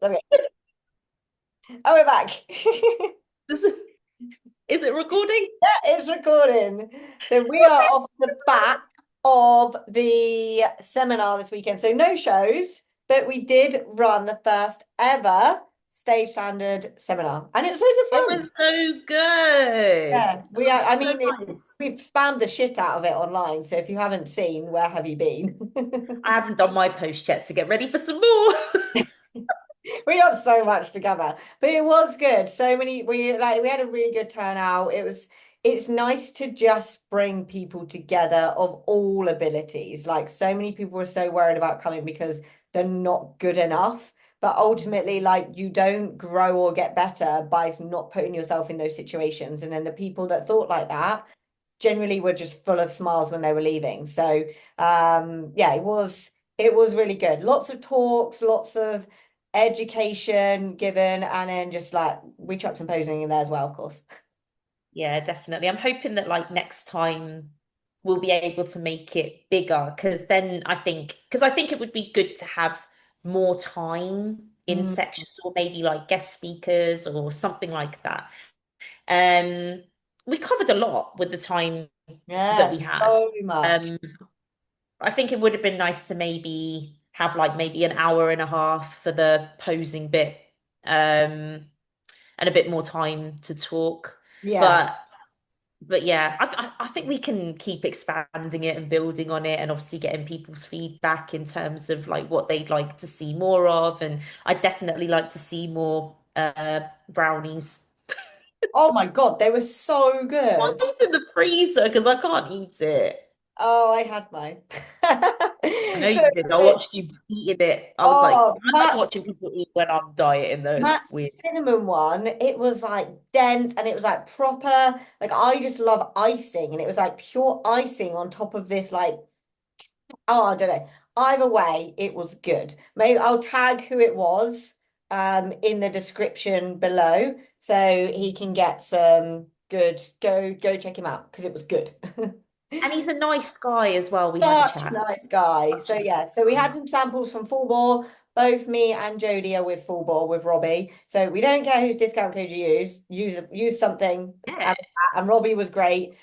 Okay. Oh, we're back. Is it recording? Yeah, it's recording. So we are off the back of the seminar this weekend. So no shows, but we did run the first ever stage standard seminar, and it was loads It of fun. was so good. Yeah, we are. I So mean, nice. we've spammed the shit out of it online. So if you haven't seen, where have you been? I haven't done my post yet to get ready for some more. We got so much together, but it was good. So many, we had a really good turnout. It's nice to just bring people together of all abilities. Like so many people were so worried about coming because they're not good enough. But ultimately, like you don't grow or get better by not putting yourself in those situations. And then the people that thought like that generally were just full of smiles when they were leaving. So yeah, it was really good. Lots of talks, lots of education given, and then just like we chucked some posing in there as well, of course. Yeah, definitely. I'm hoping that like next time we'll be able to make it bigger because then I think it would be good to have more time in Mm, sections or maybe like guest speakers or something like that. Um, we covered a lot with the time that we yes, had. so much. Um, I think it would have been nice to maybe have like maybe an hour and a half for the posing bit, and a bit more time to talk. Yeah. But yeah, I think we can keep expanding it and building on it, and obviously getting people's feedback in terms of like what they'd like to see more of. And I'd definitely like to see more brownies. Oh my God, they were so good. Mine's in the freezer because I can't eat it. Oh, I had mine. I know So, you did. I watched you eating it. I was like, oh, I like watching people eat when I'm dieting, though. It's Matt's weird. cinnamon one, it was like dense and it was like proper. Like I just love icing, and it was like pure icing on top of this, like, oh, I don't know. Either way, it was good. Maybe I'll tag who it was in the description below so he can get some good go check him out because it was good. And he's a nice guy as well. We had a Such a chat. nice guy. Such So a nice yeah, so we had guy. some samples from Full Bore. Both me and Jodie are with Full Bore with Robbie. So we don't care whose discount code you use. Use something. Yes. And Robbie was great,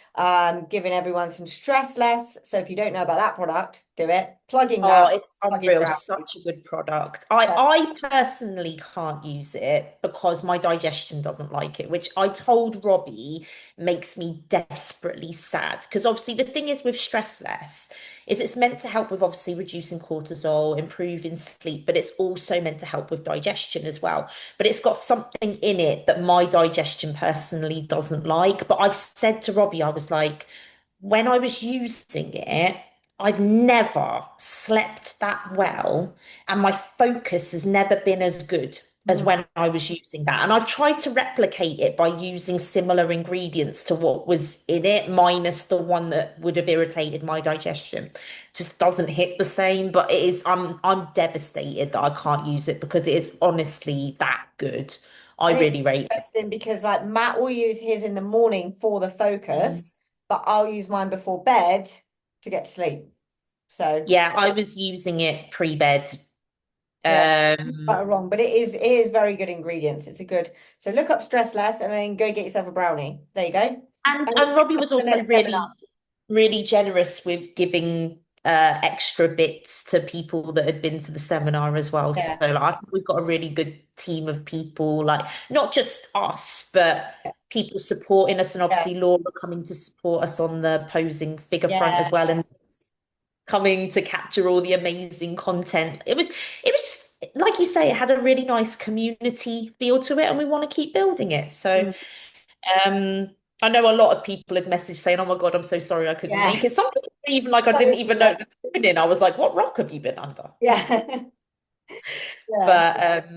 giving everyone some stress less. So if you don't know about that product, do it. Plugging Oh, that, it's plug in unreal. brown. Such a good product. I personally can't use it because my digestion doesn't like it, which I told Robbie makes me desperately sad. Because obviously the thing is with Stress Less is it's meant to help with obviously reducing cortisol, improving sleep, but it's also meant to help with digestion as well. But it's got something in it that my digestion personally doesn't like. But I said to Robbie, I was like, when I was using it, I've never slept that well, and my focus has never been as good as Mm. when I was using that. And I've tried to replicate it by using similar ingredients to what was in it, minus the one that would have irritated my digestion. Just doesn't hit the same, but it is, I'm devastated that I can't use it because it is honestly that good. I And it's really rate it. interesting because like Matt will use his in the morning for the Mm. focus, but I'll use mine before bed to get to sleep. So Yeah, I was using it pre-bed. yes, Um, right or wrong, but it is very good ingredients. It's a good. So look up stress less and then go get yourself a brownie. There you go. And And and Robbie was the also next seminar. really generous with giving extra bits to people that had been to the seminar as well. So Yeah, like, I think we've got a really good team of people, like not just us, but people supporting us, and yeah, obviously Laura coming to support us on the posing figure front yeah, as well, and coming to capture all the amazing content. It was just like you say, it had a really nice community feel to it, and we want to keep building it. So mm, um, I know a lot of people had messaged saying, "Oh my God, I'm so sorry I couldn't yeah. make it." Some people even like I So didn't even know it stressful. was happening. I was like, "What rock have you been under?" Yeah, yeah, But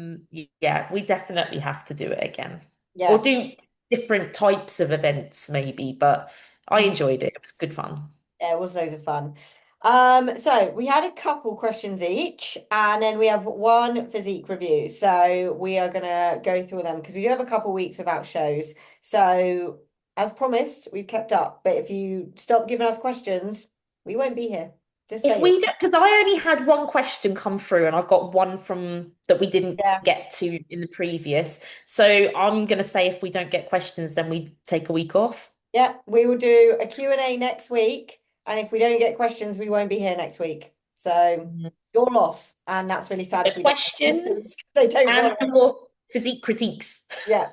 yeah, we definitely have to do it again, or yeah. do different types of events maybe. But I Mhm. enjoyed it. It was good fun. Yeah, it was loads of fun. So we had a couple questions each, and then we have one physique review. So we are gonna go through them because we do have a couple weeks without shows. So as promised, we've kept up. But if you stop giving us questions, we won't be here. Just If say it. we, because I only had one question come through and I've got one from that we didn't Yeah. get to in the previous. So I'm going to say if we don't get questions, then we take a week off. Yeah, we will do a Q&A next week. And if we don't get questions, we won't be here next week. So Mhm. your loss. And that's really sad The if we don't get questions. questions They don't and want it. more physique critiques. Yeah,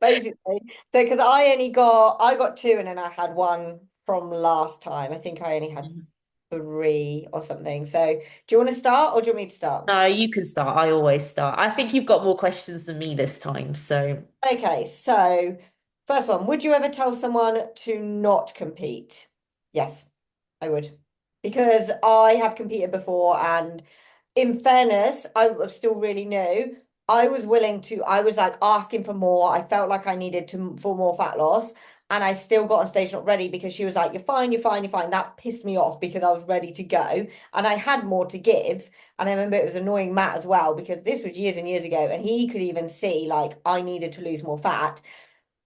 basically. So because I got two and then I had one from last time. I think I only had Mhm. three or something. So do you want to start or do you want me to start? No, you can start. I always start. I think you've got more questions than me this time. So Okay, so first one, would you ever tell someone to not compete? Yes, I would. Because I have competed before, and in fairness, I was still really new. I was like asking for more. I felt like I needed to for more fat loss. And I still got on stage not ready because she was like, you're fine, you're fine, you're fine. That pissed me off because I was ready to go. And I had more to give. And I remember it was annoying Matt as well because this was years and years ago, and he could even see like I needed to lose more fat.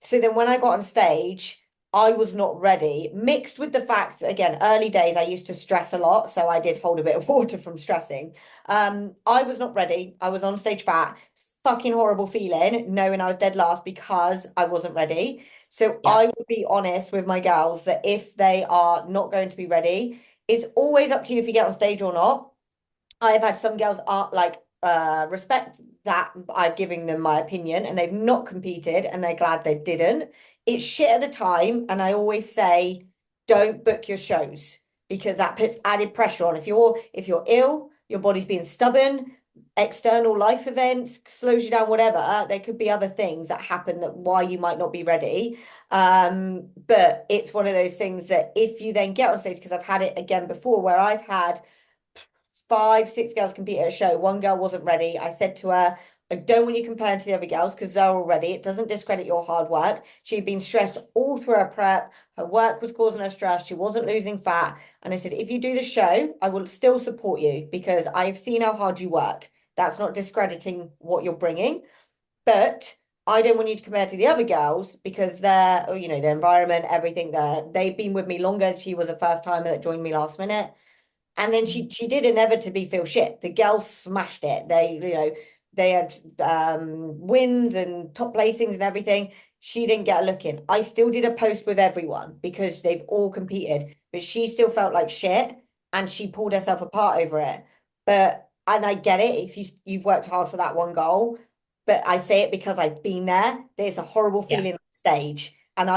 So then when I got on stage, I was not ready, mixed with the fact that, again, early days, I used to stress a lot. So I did hold a bit of water from stressing. I was not ready. I was on stage fat, fucking horrible feeling, knowing I was dead last because I wasn't ready. So yeah, I would be honest with my girls that if they are not going to be ready, it's always up to you if you get on stage or not. I've had some girls are like respect that I've given them my opinion and they've not competed and they're glad they didn't. It's shit at the time, and I always say don't book your shows because that puts added pressure on. If you're ill, your body's being stubborn, external life events slows you down, whatever. There could be other things that happen that why you might not be ready. But it's one of those things that if you then get on stage, because I've had it again before where I've had five, six girls compete at a show. One girl wasn't ready. I said to her, I don't want you comparing to the other girls because they're all ready. It doesn't discredit your hard work. She'd been stressed all through her prep. Her work was causing her stress. She wasn't losing fat. And I said, if you do the show, I will still support you because I've seen how hard you work. That's not discrediting what you're bringing. But I don't want you to compare to the other girls because their environment, everything they've been with me longer. She was a first timer that joined me last minute. And then she did inevitably feel shit. The girls smashed it. They had wins and top placings and everything. She didn't get a look in. I still did a post with everyone because they've all competed, but she still felt like shit and she pulled herself apart over it. But and I get it if you've worked hard for that one goal, but I say it because I've been there. There's a horrible yeah. feeling on stage, and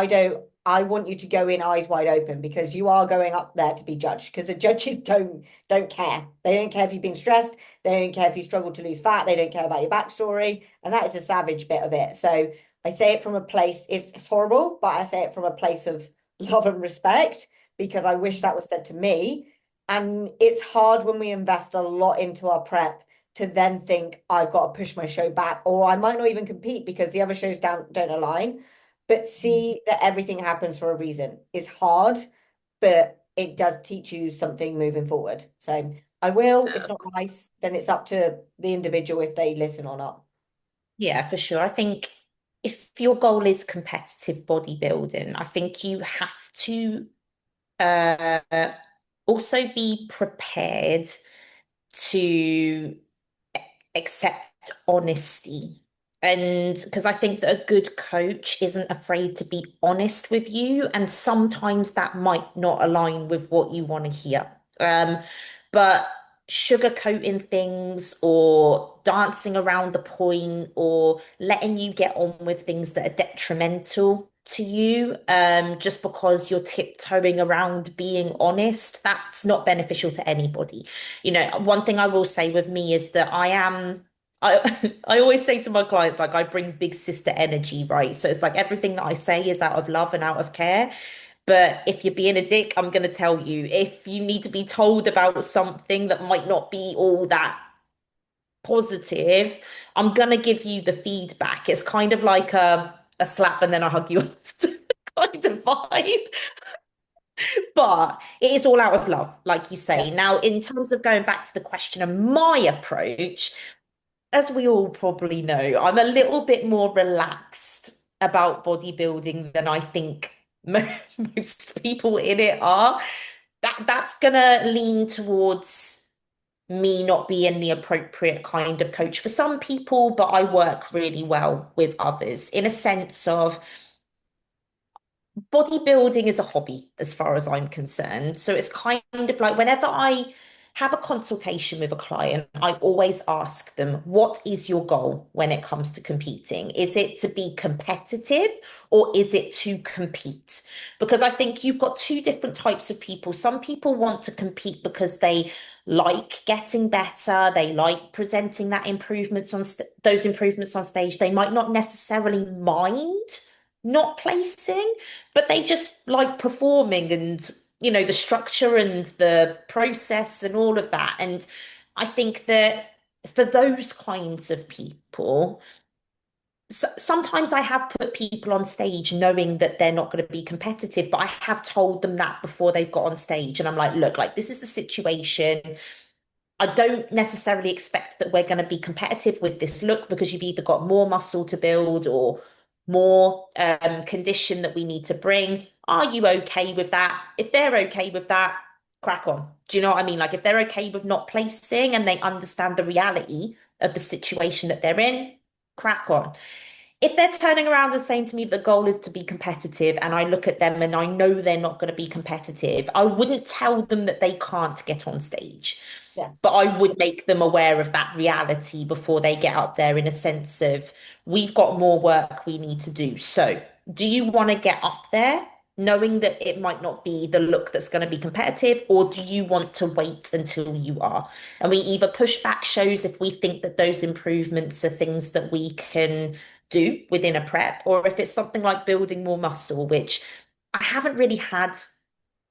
I want you to go in eyes wide open because you are going up there to be judged because the judges don't care. They don't care if you've been stressed. They don't care if you struggle to lose fat. They don't care about your backstory. And that is a savage bit of it. So I say it from a place, it's horrible, but I say it from a place of love and respect because I wish that was said to me. And it's hard when we invest a lot into our prep to then think I've got to push my show back, or I might not even compete because the other shows don't align. But see that everything happens for a reason. It's hard, but it does teach you something moving forward. So I will. It's not nice. Then it's up to the individual if they listen or not. Yeah, for sure. I think if your goal is competitive bodybuilding, I think you have to uh, also be prepared to accept honesty. And because I think that a good coach isn't afraid to be honest with you, and sometimes that might not align with what you want to hear. But sugarcoating things or dancing around the point or letting you get on with things that are detrimental to you, just because you're tiptoeing around being honest, that's not beneficial to anybody. One thing I will say with me is that I always say to my clients, like, I bring big sister energy, right? So it's like everything that I say is out of love and out of care. But if you're being a dick, I'm going to tell you. If you need to be told about something that might not be all that positive, I'm going to give you the feedback. It's kind of like a slap and then I hug you kind of vibe. But it is all out of love, like you Yeah. say. Now, in terms of going back to the question of my approach, as we all probably know, I'm a little bit more relaxed about bodybuilding than I think most people in it are. that's gonna lean towards me not being the appropriate kind of coach for some people, but I work really well with others in a sense of bodybuilding is a hobby as far as I'm concerned. So it's kind of like whenever I have a consultation with a client, I always ask them, what is your goal when it comes to competing? Is it to be competitive or is it to compete? Because I think you've got two different types of people. Some people want to compete because they like getting better, they like presenting that improvements on those improvements on stage. They might not necessarily mind not placing, but they just like performing and, the structure and the process and all of that. And I think that for those kinds of people, sometimes I have put people on stage knowing that they're not going to be competitive, but I have told them that before they've got on stage. And I'm like, look, like this is the situation. I don't necessarily expect that we're going to be competitive with this look because you've either got more muscle to build or more condition that we need to bring. Are you okay with that? If they're okay with that, crack on. Do you know what I mean? Like if they're okay with not placing and they understand the reality of the situation that they're in, crack on. If they're turning around and saying to me the goal is to be competitive, and I look at them and I know they're not going to be competitive, I wouldn't tell them that they can't get on stage, Yeah. but I would make them aware of that reality before they get up there in a sense of we've got more work we need to do. So, do you want to get up there knowing that it might not be the look that's going to be competitive, or do you want to wait until you are? And we either push back shows if we think that those improvements are things that we can do within a prep, or if it's something like building more muscle, which I haven't really had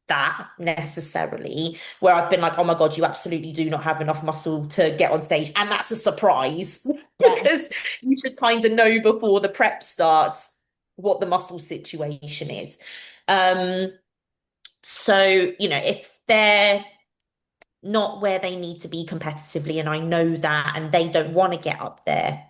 that necessarily, where I've been like, oh my God, you absolutely do not have enough muscle to get on stage. And that's a surprise Yeah. because you should kind of know before the prep starts what the muscle situation is. Um, so, if they're not where they need to be competitively, and I know that, and they don't want to get up there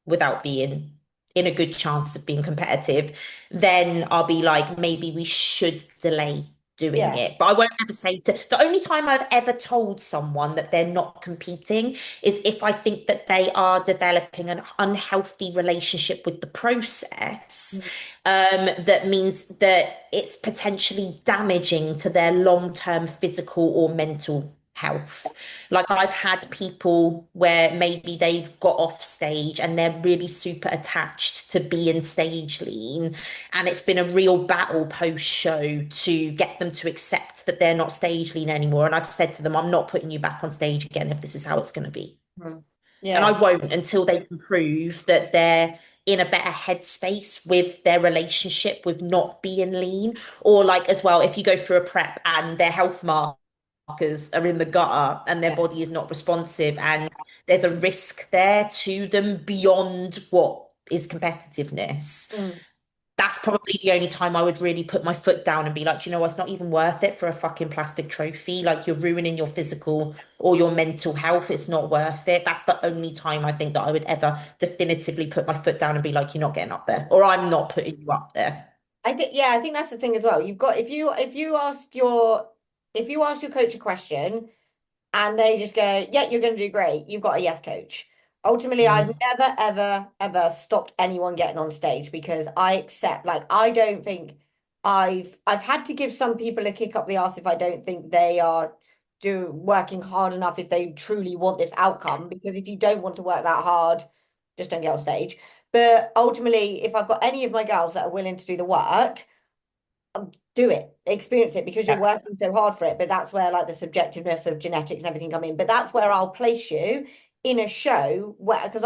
without being in a good chance of being competitive, then I'll be like, maybe we should delay doing Yeah. it. But I won't ever say to the only time I've ever told someone that they're not competing is if I think that they are developing an unhealthy relationship with the process. Mm. That means that it's potentially damaging to their long-term physical or mental health. Like I've had people where maybe they've got off stage and they're really super attached to being stage lean, and it's been a real battle post show to get them to accept that they're not stage lean anymore. And I've said to them, I'm not putting you back on stage again if this is how it's going to be. Mm. And I Yeah. won't until they can prove that they're in a better headspace with their relationship with not being lean. Or like as well, if you go through a prep and their health markers are in the gutter and their Yeah. body is not responsive and there's a risk there to them beyond what is competitiveness, Mm. that's probably the only time I would really put my foot down and be like, "Do you know what, it's not even worth it for a fucking plastic trophy. Like you're ruining your physical or your mental health. It's not worth it." That's the only time I think that I would ever definitively put my foot down and be like, you're not getting up there, or I'm not putting you up there. I think yeah, I think that's the thing as well. You've got if you ask your coach a question and they just go, yeah, you're going to do great. You've got a yes coach. Ultimately, I've Mm. never, ever, ever stopped anyone getting on stage because I accept, like, I don't think I've had to give some people a kick up the arse if I don't think they are working hard enough if they truly want this outcome. Because if you don't want to work that hard, just don't get on stage. But ultimately, if I've got any of my girls that are willing to do the work, do it, experience it because you're Yeah. working so hard for it. But that's where like the subjectiveness of genetics and everything come in. But that's where I'll place you in a show where because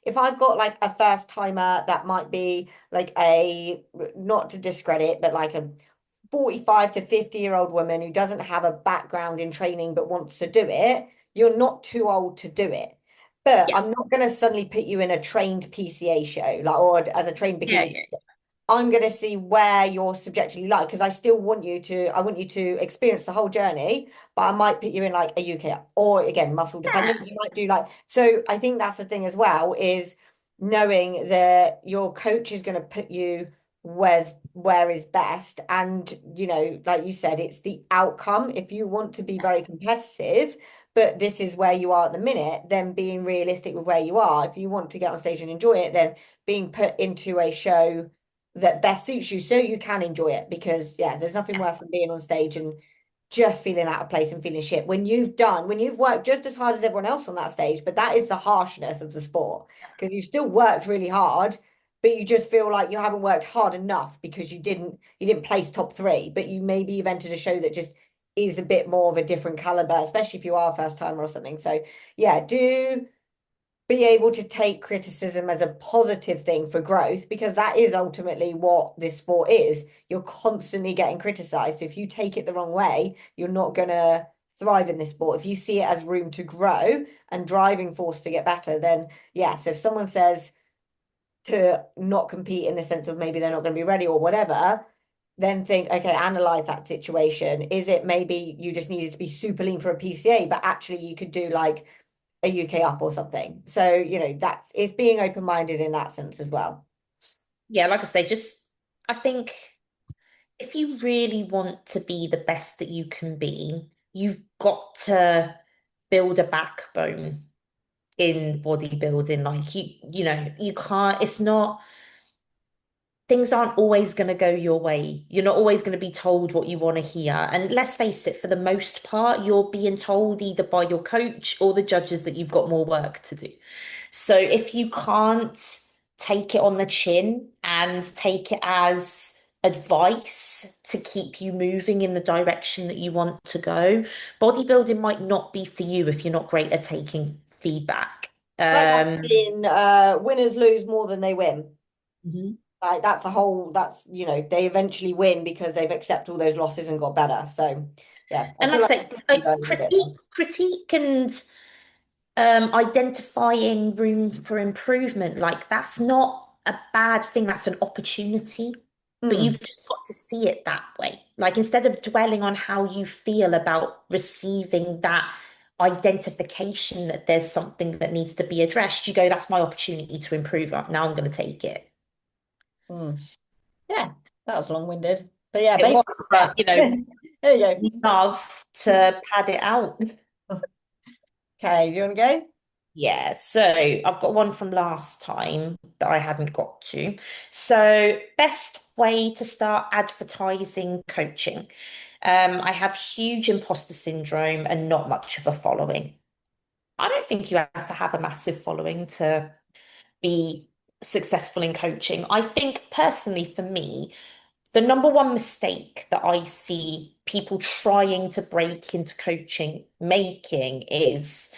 if I've got like a first timer that might be like a not to discredit, but like a 45 to 50-year-old woman who doesn't have a background in training but wants to do it, you're not too old to do it. But Yeah. I'm not going to suddenly put you in a trained PCA show, like or as a trained Yeah. bikini. Yeah. I'm going to see where you're subjectively like, because I want you to experience the whole journey, but I might put you in like a UK or again, muscle dependent. Yeah. You might do like, so I think that's the thing as well is knowing that your coach is going to put you where's where is best. And, like you said, it's the outcome. If you want to be very competitive, but this is where you are at the minute, then being realistic with where you are. If you want to get on stage and enjoy it, then being put into a show that best suits you so you can enjoy it. Because, yeah, there's nothing worse than being on stage and just feeling out of place and feeling shit when you've worked just as hard as everyone else on that stage. But that is the harshness of the sport because you still worked really hard, but you just feel like you haven't worked hard enough because you didn't place top three, but maybe you've entered a show that just is a bit more of a different caliber, especially if you are a first timer or something. So yeah, do be able to take criticism as a positive thing for growth because that is ultimately what this sport is. You're constantly getting criticized. So if you take it the wrong way, you're not gonna thrive in this sport. If you see it as room to grow and driving force to get better, then yeah. So if someone says to not compete in the sense of maybe they're not going to be ready or whatever, then think, okay, analyze that situation. Is it maybe you just needed to be super lean for a PCA, but actually you could do like a UK up or something? So, that's it's being open-minded in that sense as well. Yeah, like I say, just I think if you really want to be the best that you can be, you've got to build a backbone in bodybuilding. Like you can't, it's not, things aren't always going to go your way. You're not always going to be told what you want to hear. And let's face it, for the most part, you're being told either by your coach or the judges that you've got more work to do. So if you can't take it on the chin and take it as advice to keep you moving in the direction that you want to go, bodybuilding might not be for you if you're not great at taking feedback. Like that Um, saying, winners lose more than they win. Mhm. Like that's the whole they eventually win because they've accepted all those losses and got better. So yeah, I And feel like I like say, you guys a bit there. critique and identifying room for improvement, like that's not a bad thing. That's an opportunity. But Mm, you've just got to see it that way. Like instead of dwelling on how you feel about receiving that identification that there's something that needs to be addressed, you go, that's my opportunity to improve. Now I'm going to take it. mm. Yeah, that was long-winded. But yeah, It was, basically, yeah. but There you love go. to pad it out. Okay, do you want to go? Yeah, so I've got one from last time that I hadn't got to. So, best way to start advertising coaching. I have huge imposter syndrome and not much of a following. I don't think you have to have a massive following to be successful in coaching. I think personally for me, the number one mistake that I see people trying to break into coaching making is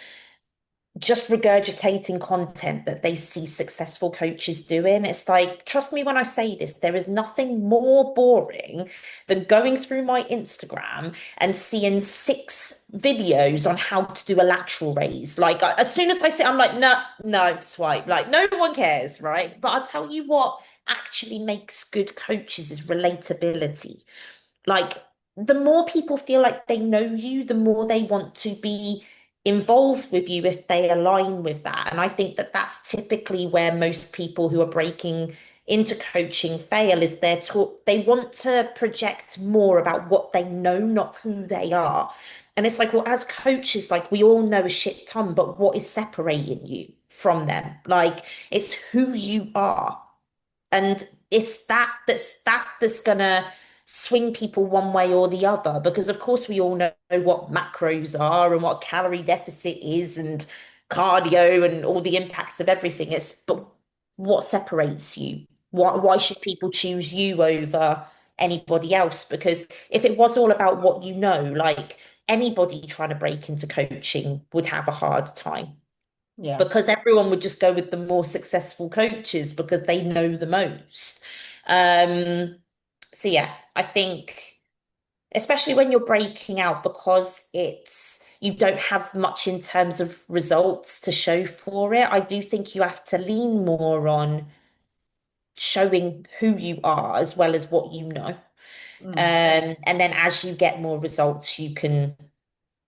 just regurgitating content that they see successful coaches doing. It's like, trust me when I say this, there is nothing more boring than going through my Instagram and seeing 6 videos on how to do a lateral raise. Like, as soon as I say, I'm like, no, no, swipe. Like, no one cares, right? But I'll tell you what actually makes good coaches is relatability. Like, the more people feel like they know you, the more they want to be involved with you if they align with that. And I think that that's typically where most people who are breaking into coaching fail is they want to project more about what they know, not who they are. And it's like, well, as coaches, like we all know a shit ton, but what is separating you from them? Like it's who you are. And it's that's gonna swing people one way or the other because of course we all know what macros are and what calorie deficit is and cardio and all the impacts of everything. It's but what separates you? Why should people choose you over anybody else? Because if it was all about what you know, like anybody trying to break into coaching would have a hard time Yeah. because everyone would just go with the more successful coaches because they know the most. Um, so yeah, I think especially when you're breaking out because it's you don't have much in terms of results to show for it. I do think you have to lean more on showing who you are as well as what you know. Mm, And then as you get more results, you can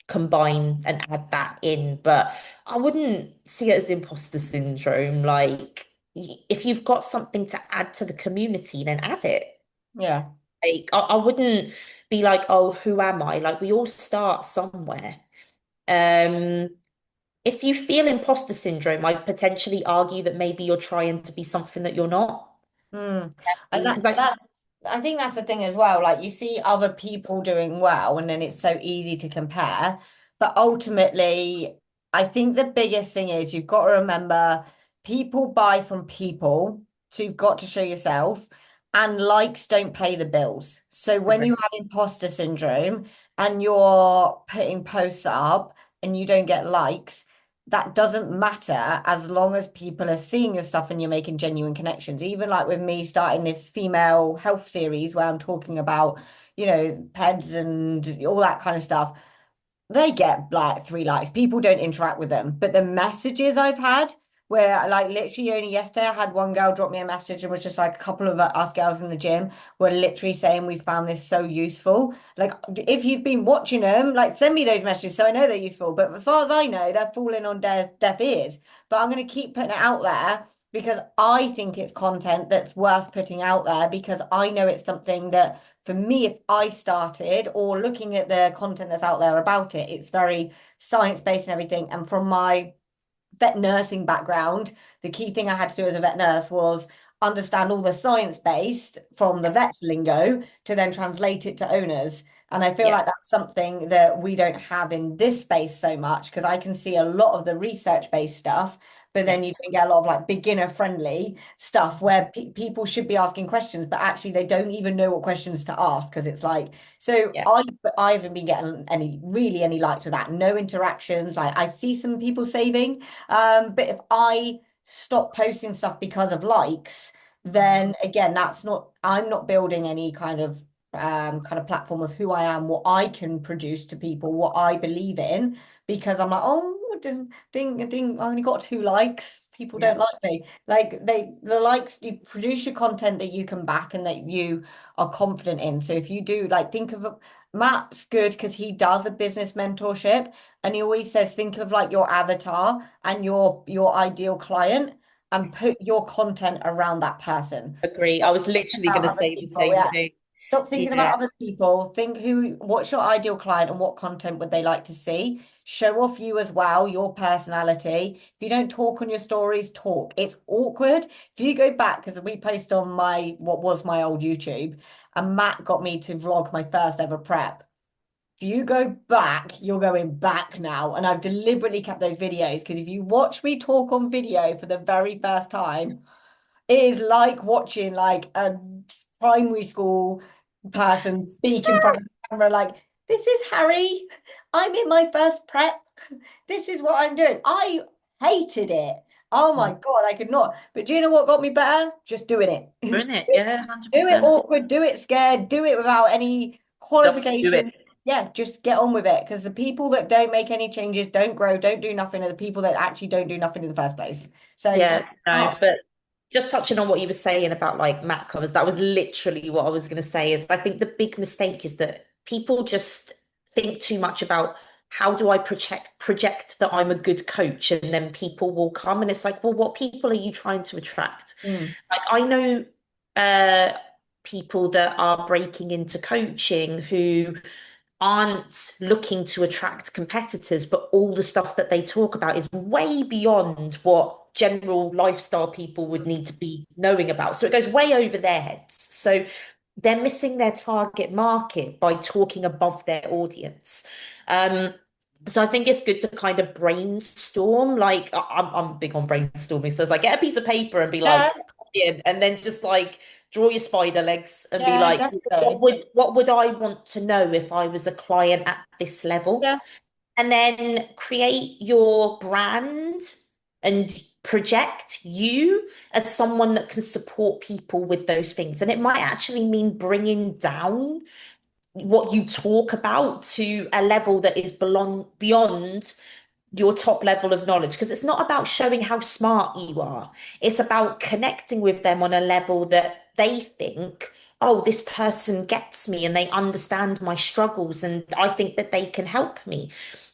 combine and add that in. But I wouldn't see it as imposter syndrome. Like, if you've got something to add to the community, then add it. Yeah. Like I wouldn't be like, oh, who am I? Like we all start somewhere. Um, if you feel imposter syndrome, I'd potentially argue that maybe you're trying to be something that you're not. Mm. And Because I, I think that's the thing as well. Like you see other people doing well, and then it's so easy to compare. But ultimately, I think the biggest thing is you've got to remember people buy from people, so you've got to show yourself, and likes don't pay the bills. So when you agree. have imposter syndrome and you're putting posts up and you don't get likes, that doesn't matter as long as people are seeing your stuff and you're making genuine connections. Even like with me starting this female health series where I'm talking about, PEDs and all that kind of stuff, they get like 3 likes. People don't interact with them. But the messages I've had, where like literally only yesterday, I had one girl drop me a message and was just like a couple of us girls in the gym were literally saying we found this so useful. Like if you've been watching them, like send me those messages so I know they're useful. But as far as I know, they're falling on deaf ears. But I'm going to keep putting it out there because I think it's content that's worth putting out there because I know it's something that for me, if I started or looking at the content that's out there about it, it's very science-based and everything. And from my vet nursing background, the key thing I had to do as a vet nurse was understand all the science based from the vet lingo to then translate it to owners. And I feel Yeah, like that's something that we don't have in this space so much because I can see a lot of the research based stuff, but yeah, then you don't get a lot of like beginner friendly stuff where people should be asking questions, but actually they don't even know what questions to ask because it's like, so yeah. I haven't been getting any likes with that, no interactions. Like I see some people saving, but if I stop posting stuff because of likes, Mhm. then again, I'm not building any kind of platform of who I am, what I can produce to people, what I believe in, because I'm like, oh, I only got 2 likes. People Yeah. don't like me. Like the likes, you produce your content that you can back and that you are confident in. So if you do like think of Matt's good because he does a business mentorship. And he always says, think of like your avatar and your ideal client and Yes. put your content around that person. Agree. I Stop was thinking literally going about to other say the people. same Yeah. thing. Stop thinking about Yeah. other people. Think what's your ideal client and what content would they like to see? Show off you as well, your personality. If you don't talk on your stories, talk. It's awkward. If you go back, because we post on what was my old YouTube, and Matt got me to vlog my first ever prep. If you go back, you're going back now. And I've deliberately kept those videos because if you watch me talk on video for the very first time, it is like watching like a primary school person speak in front of the camera, like, this is Harry. I'm in my first prep. This is what I'm doing. I hated it. Oh my Mm. God, I could not. But do you know what got me better? Just doing it. Isn't it? Yeah, Do it 100%. awkward, do it scared, do it without any Just do qualification. it. Yeah, just get on with it. Because the people that don't make any changes, don't grow, don't do nothing, are the people that actually don't do nothing in the first place. So just Yeah, no, start. but just touching on what you were saying about like mat covers, that was literally what I was going to say is I think the big mistake is that people just think too much about how do I project that I'm a good coach and then people will come and it's like, well, what people are you trying to attract? Mm. Like I know uh people that are breaking into coaching who aren't looking to attract competitors, but all the stuff that they talk about is way beyond what general lifestyle people would need to be knowing about. So it goes way over their heads. So they're missing their target market by talking above their audience. Um, so I think it's good to kind of brainstorm. Like I'm big on brainstorming, so it's like get a piece of paper and be Yeah, like, and then just like draw your spider legs and be yeah, like, definitely. what would I want to know if I was a client at this level? Yeah. And then create your brand and project you as someone that can support people with those things. And it might actually mean bringing down what you talk about to a level that is beyond your top level of knowledge because it's not about showing how smart you are. It's about connecting with them on a level that they think, oh, this person gets me and they understand my struggles and I think that they can help me.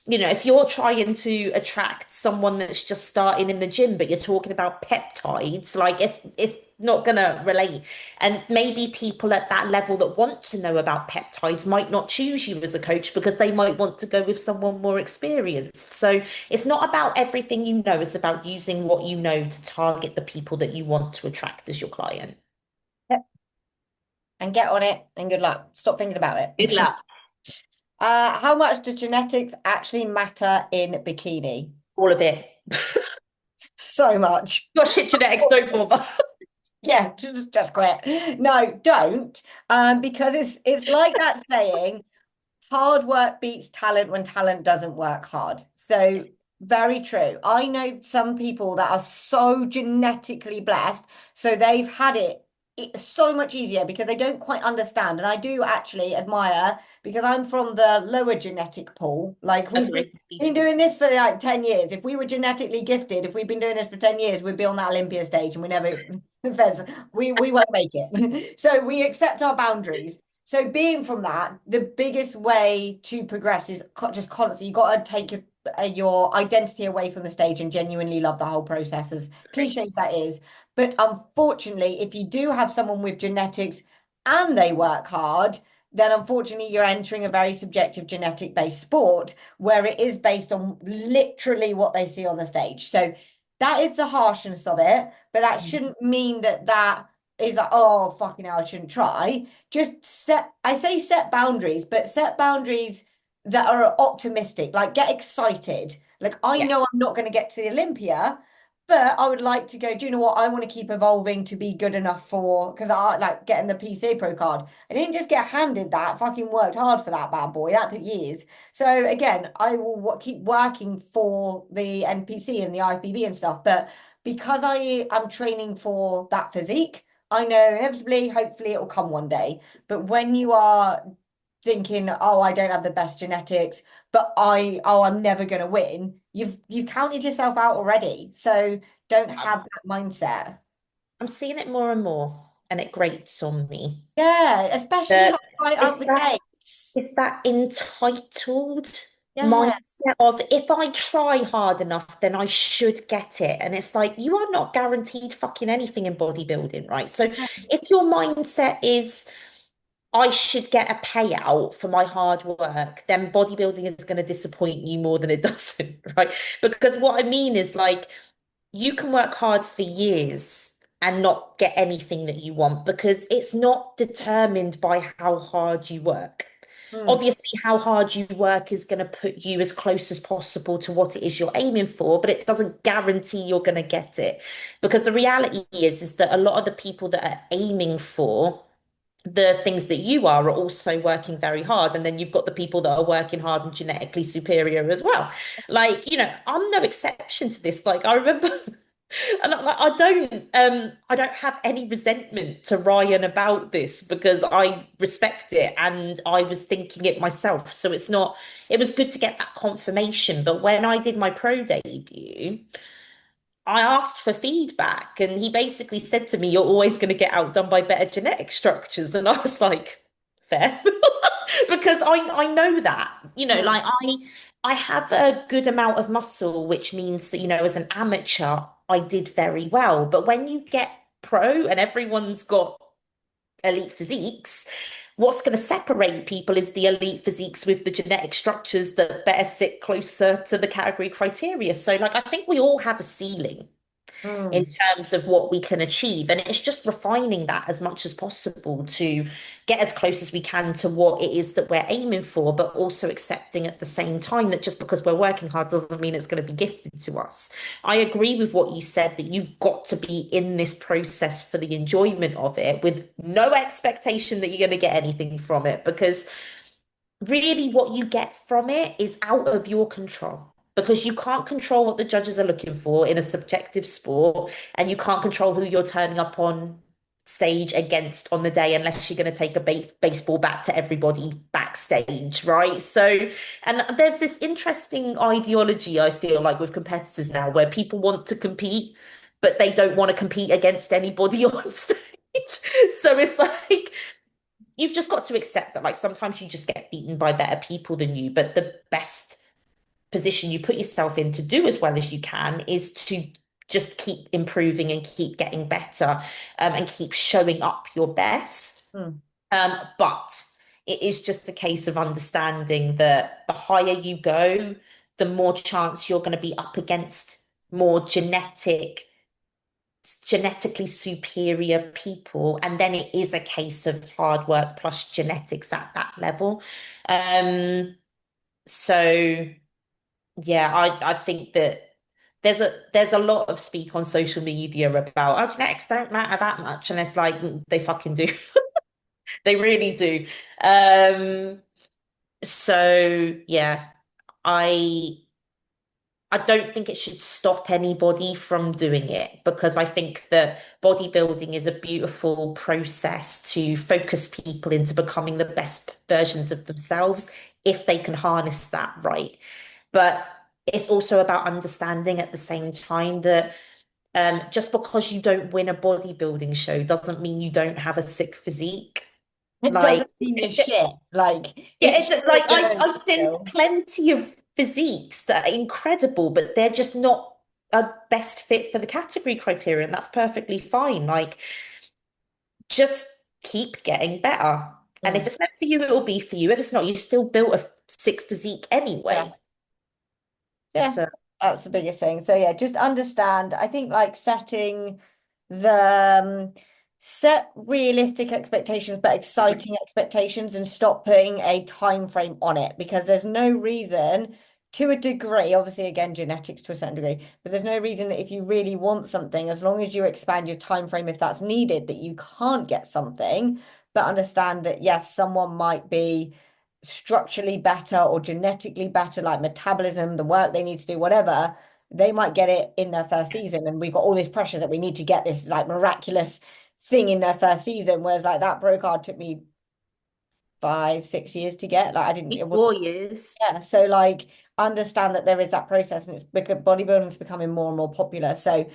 You know, if you're trying to attract someone that's just starting in the gym, but you're talking about peptides, like it's not gonna relate. And maybe people at that level that want to know about peptides might not choose you as a coach because they might want to go with someone more experienced. So it's not about everything you know, it's about using what you know to target the people that you want to attract as your client. Yep. And get on it and good luck. Stop thinking about Good it. luck. How much does genetics actually matter in bikini? All of it. So much. Your shit genetics, don't bother. Yeah, just quit. No, don't. Because it's like that saying, hard work beats talent when talent doesn't work hard. So very true. I know some people that are so genetically blessed, so they've had it's so much easier because they don't quite understand. And I do actually admire because I'm from the lower genetic pool. Like we've been, Agree. been doing this for like 10 years. If we were genetically gifted, if we've been doing this for 10 years, we'd be on that Olympia stage and we never we won't make it. So we accept our boundaries. So being from that, the biggest way to progress is just constantly. You got to take your identity away from the stage and genuinely love the whole process, as cliche as that is. But unfortunately, if you do have someone with genetics and they work hard, then unfortunately you're entering a very subjective genetic based sport where it is based on literally what they see on the stage. So that is the harshness of it, but that shouldn't mean that that is like, oh, fucking hell, I shouldn't try. Just set, I say set boundaries, but set boundaries that are optimistic, like get excited. Like, I Yeah. know I'm not going to get to the Olympia, but I would like to go. Do you know what? I want to keep evolving to be good enough for, because I like getting the PCA Pro card. I didn't just get handed that, fucking worked hard for that bad boy. That took years. So, again, I will keep working for the NPC and the IFBB and stuff. But because I am training for that physique, I know inevitably, hopefully, it will come one day. But when you are thinking, oh, I don't have the best genetics, but I'm never going to win, you've counted yourself out already. So don't have that mindset. I'm seeing it more and more, and it grates on me. Yeah, especially That like right out it's the that gates. it's that entitled Yeah. mindset of if I try hard enough, then I should get it. And it's like you are not guaranteed fucking anything in bodybuilding, right? So if your mindset is I should get a payout for my hard work, then bodybuilding is going to disappoint you more than it doesn't, right? Because what I mean is like you can work hard for years and not get anything that you want because it's not determined by how hard you work. Mm, Obviously, how hard you work is going to put you as close as possible to what it is you're aiming for, but it doesn't guarantee you're going to get it. Because the reality is that a lot of the people that are aiming for the things that you are also working very hard. And then you've got the people that are working hard and genetically superior as well. Like, I'm no exception to this. Like, I remember. And I don't have any resentment to Ryan about this because I respect it and I was thinking it myself. So it was good to get that confirmation. But when I did my pro debut, I asked for feedback and he basically said to me, you're always going to get outdone by better genetic structures. And I was like, fair. Because I know that, mm, like I have a good amount of muscle, which means that, as an amateur, I did very well. But when you get pro and everyone's got elite physiques, what's going to separate people is the elite physiques with the genetic structures that better sit closer to the category criteria. So like I think we all have a ceiling in mm. terms of what we can achieve. And it's just refining that as much as possible to get as close as we can to what it is that we're aiming for, but also accepting at the same time that just because we're working hard doesn't mean it's going to be gifted to us. I agree with what you said that you've got to be in this process for the enjoyment of it with no expectation that you're going to get anything from it because really what you get from it is out of your control because you can't control what the judges are looking for in a subjective sport and you can't control who you're turning up on stage against on the day unless you're going to take a baseball bat to everybody backstage, right? So, and there's this interesting ideology I feel like with competitors now where people want to compete but they don't want to compete against anybody on stage. So it's like you've just got to accept that like sometimes you just get beaten by better people than you, but the best position you put yourself in to do as well as you can is to just keep improving and keep getting better, and keep showing up your best. Mm. But it is just a case of understanding that the higher you go, the more chance you're going to be up against more genetically superior people. And then it is a case of hard work plus genetics at that level. Um, so yeah, I think that there's a lot of speak on social media about, oh, genetics don't matter that much. And it's like, they fucking do. They really do. Um, so yeah, I I don't think it should stop anybody from doing it, because I think that bodybuilding is a beautiful process to focus people into becoming the best versions of themselves if they can harness that right. But it's also about understanding at the same time that, just because you don't win a bodybuilding show doesn't mean you don't have a sick physique. It Like, doesn't mean you're shit. Like yeah, it's it's your like journey I've seen still. plenty of physiques that are incredible, but they're just not a best fit for the category criteria, and that's perfectly fine. Like, just keep getting better. And if Mm. it's meant for you, it will be for you. If it's not, you still built a sick physique Yeah. anyway. Yeah, So that's the biggest thing. So yeah, just understand. I think like setting the set realistic expectations, but exciting expectations, and stop putting a time frame on it, because there's no reason, to a degree, obviously again genetics to a certain degree, but there's no reason that if you really want something, as long as you expand your time frame if that's needed, that you can't get something. But understand that yes, someone might be structurally better or genetically better, like metabolism, the work they need to do, whatever, they might get it in their first season. And we've got all this pressure that we need to get this like miraculous thing in their first season. Whereas like that pro card took me 5, 6 years to get. Like I didn't, it was 4 years. yeah. So like understand that there is that process, and it's because bodybuilding is becoming more and more popular. So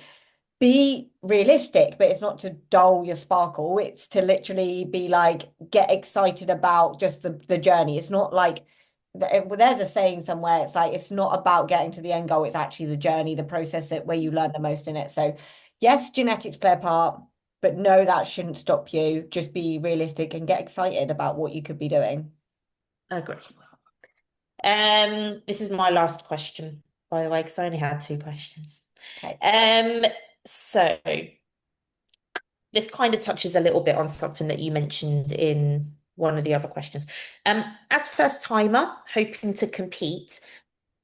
be realistic, but it's not to dull your sparkle. It's to literally be like, get excited about just the journey. It's not like, there's a saying somewhere, it's like, it's not about getting to the end goal. It's actually the journey, the process that where you learn the most in it. So yes, genetics play a part, but no, that shouldn't stop you. Just be realistic and get excited about what you could be doing. I agree. This is my last question, by the way, because I only had two questions. Okay. Um, so this kind of touches a little bit on something that you mentioned in one of the other questions. As first timer hoping to compete,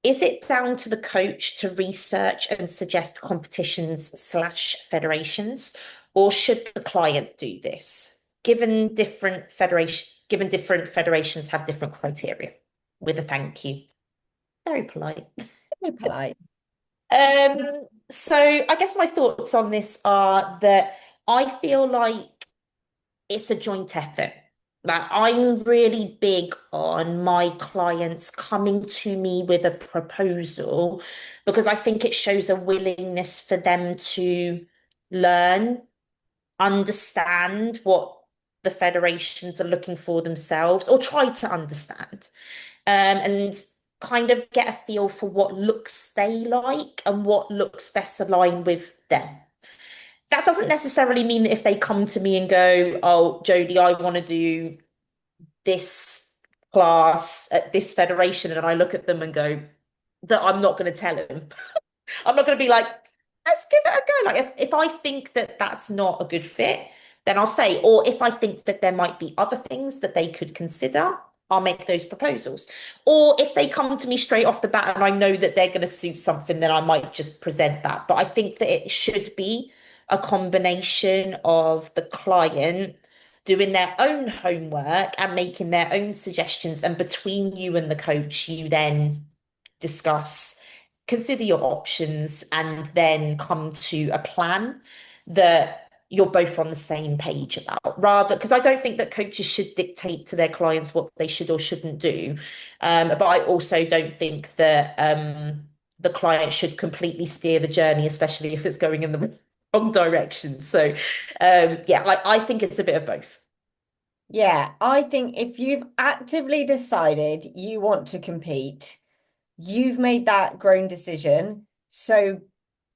is it down to the coach to research and suggest competitions slash federations, or should the client do this? Given different federations have different criteria. With a thank you. Very polite. Very polite. So I guess my thoughts on this are that I feel like it's a joint effort. Like, I'm really big on my clients coming to me with a proposal, because I think it shows a willingness for them to learn, understand what the federations are looking for themselves, or try to understand, and kind of get a feel for what looks they like and what looks best aligned with them. That doesn't necessarily mean that if they come to me and go, oh, Jodie, I want to do this class at this federation, and I look at them and go, that I'm not going to tell them. I'm not going to be like, let's give it a go. Like, if I think that that's not a good fit, then I'll say, or if I think that there might be other things that they could consider, I'll make those proposals. Or if they come to me straight off the bat and I know that they're going to suit something, then I might just present that. But I think that it should be a combination of the client doing their own homework and making their own suggestions. And between you and the coach, you then discuss, consider your options, and then come to a plan that you're both on the same page about. Rather, because I don't think that coaches should dictate to their clients what they should or shouldn't do. But I also don't think that the client should completely steer the journey, especially if it's going in the wrong direction. So yeah, like, I think it's a bit of both. Yeah, I think if you've actively decided you want to compete, you've made that grown decision. So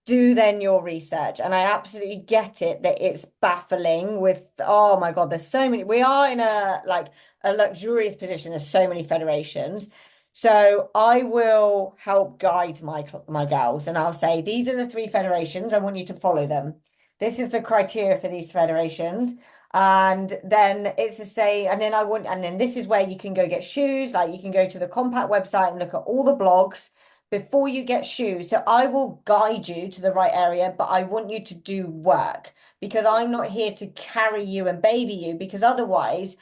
do then your research. And I absolutely get it that it's baffling with, oh my God, there's so many. We are in a like a luxurious position. There's so many federations. So I will help guide my girls and I'll say, these are the three federations. I want you to follow them. This is the criteria for these federations. And then it's to say, and then this is where you can go get shoes. Like you can go to the Compact website and look at all the blogs before you get shoes. So I will guide you to the right area, but I want you to do work because I'm not here to carry you and baby you because otherwise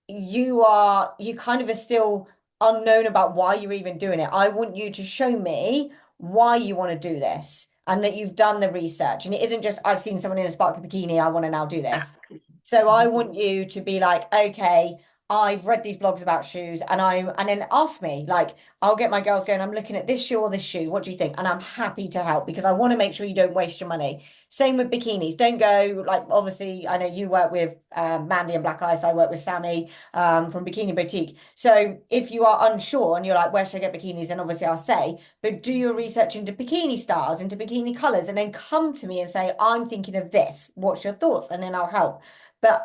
you kind of are still unknown about why you're even doing it. I want you to show me why you want to do this and that you've done the research. And it isn't just I've seen someone in a sparkly bikini, I want to now do this. Exactly. So I Mhm. want you to be like, okay, I've read these blogs about shoes and then ask me, like, I'll get my girls going, I'm looking at this shoe or this shoe. What do you think? And I'm happy to help because I want to make sure you don't waste your money. Same with bikinis. Don't go like obviously I know you work with Mandy and Black Ice. I work with Sammy from Bikini Boutique. So if you are unsure and you're like, where should I get bikinis? And obviously I'll say, but do your research into bikini styles, into bikini colors, and then come to me and say, I'm thinking of this. What's your thoughts? And then I'll help. But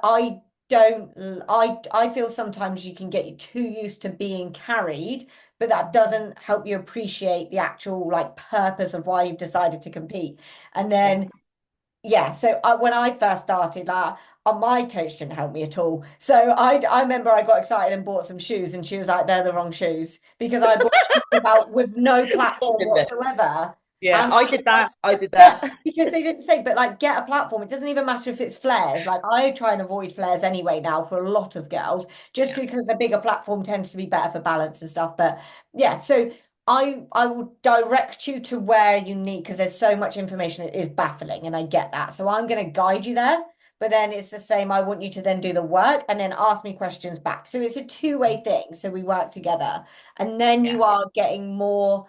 don't I feel sometimes you can get too used to being carried, but that doesn't help you appreciate the actual like purpose of why you've decided to compete. And Yeah. then yeah, so when I first started, my coach didn't help me at all. So I remember I got excited and bought some shoes, and she was like, "They're the wrong shoes," because I bought shoes with no platform Isn't it? whatsoever. Yeah, And I did I that. I did that. yeah, because they didn't say, but like get a platform. It doesn't even matter if it's flares. Like I try and avoid flares anyway now for a lot of girls, just Yeah. because a bigger platform tends to be better for balance and stuff. But yeah, so I will direct you to where you need because there's so much information it is baffling and I get that. So I'm going to guide you there. But then it's the same. I want you to then do the work and then ask me questions back. So it's a two-way thing. So we work together. And then Yeah. you are getting more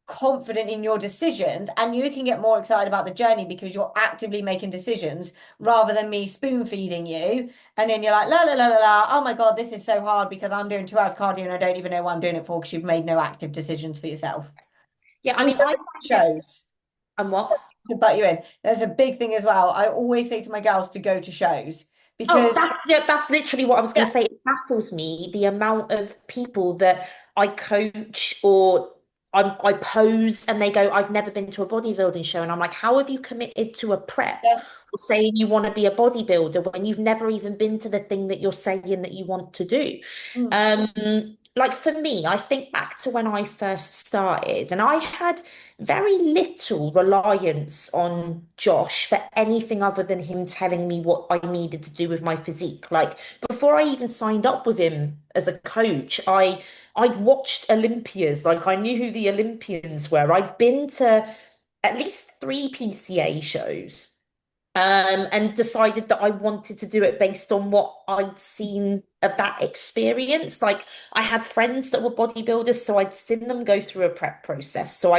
confident in your decisions and you can get more excited about the journey because you're actively making decisions rather than me spoon feeding you and then you're like la la la la la oh my God this is so hard because I'm doing 2 hours cardio and I don't even know what I'm doing it for because you've made no active decisions for yourself Yeah, I and mean, I going find to it, shows and what? to butt you in there's a big thing as well. I always say to my girls to go to shows Oh, because that's yeah, that's literally what I was going yeah to say. It baffles me the amount of people that I coach or I pose and they go, I've never been to a bodybuilding show. And I'm like, how have you committed to a prep yeah or saying you want to be a bodybuilder when you've never even been to the thing that you're saying that you want to do? mm, Like for me, I think back to when I first started, and I had very little reliance on Josh for anything other than him telling me what I needed to do with my physique. Like before I even signed up with him as a coach, I'd watched Olympias, like I knew who the Olympians were. I'd been to at least three PCA shows and decided that I wanted to do it based on what I'd seen of that experience. Like I had friends that were bodybuilders, so I'd seen them go through a prep process. So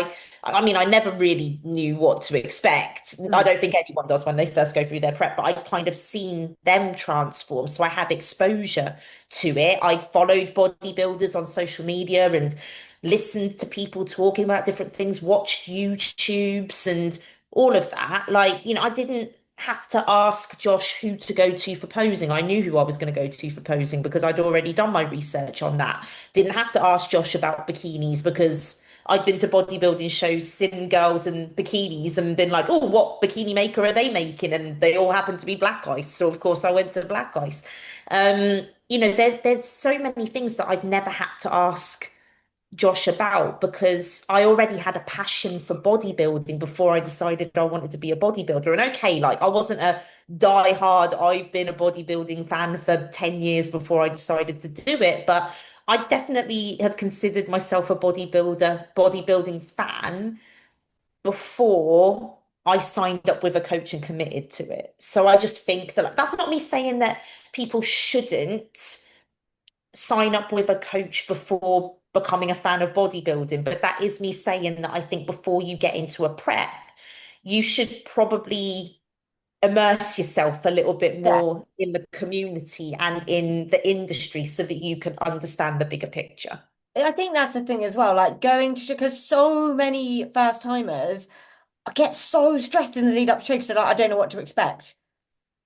I mean, I never really knew what to expect. I mm, don't think anyone does when they first go through their prep, but I'd kind of seen them transform. So I had exposure to it. I'd followed bodybuilders on social media and listened to people talking about different things, watched YouTubes and all of that. Like, I didn't have to ask Josh who to go to for posing. I knew who I was going to go to for posing because I'd already done my research on that. Didn't have to ask Josh about bikinis because I'd been to bodybuilding shows, seen girls in bikinis and been like, oh, what bikini maker are they making? And they all happen to be Black Ice. So of course I went to Black Ice. There's so many things that I've never had to ask Josh about because I already had a passion for bodybuilding before I decided I wanted to be a bodybuilder. And okay, like I wasn't a die-hard, I've been a bodybuilding fan for 10 years before I decided to do it, but I definitely have considered myself a bodybuilding fan before I signed up with a coach and committed to it. So I just think that like, that's not me saying that people shouldn't sign up with a coach before becoming a fan of bodybuilding, but that is me saying that I think before you get into a prep, you should probably immerse yourself a little bit yeah more in the community and in the industry so that you can understand the bigger picture. I think that's the thing as well like going to because so many first timers I get so stressed in the lead up to show because I don't know what to expect.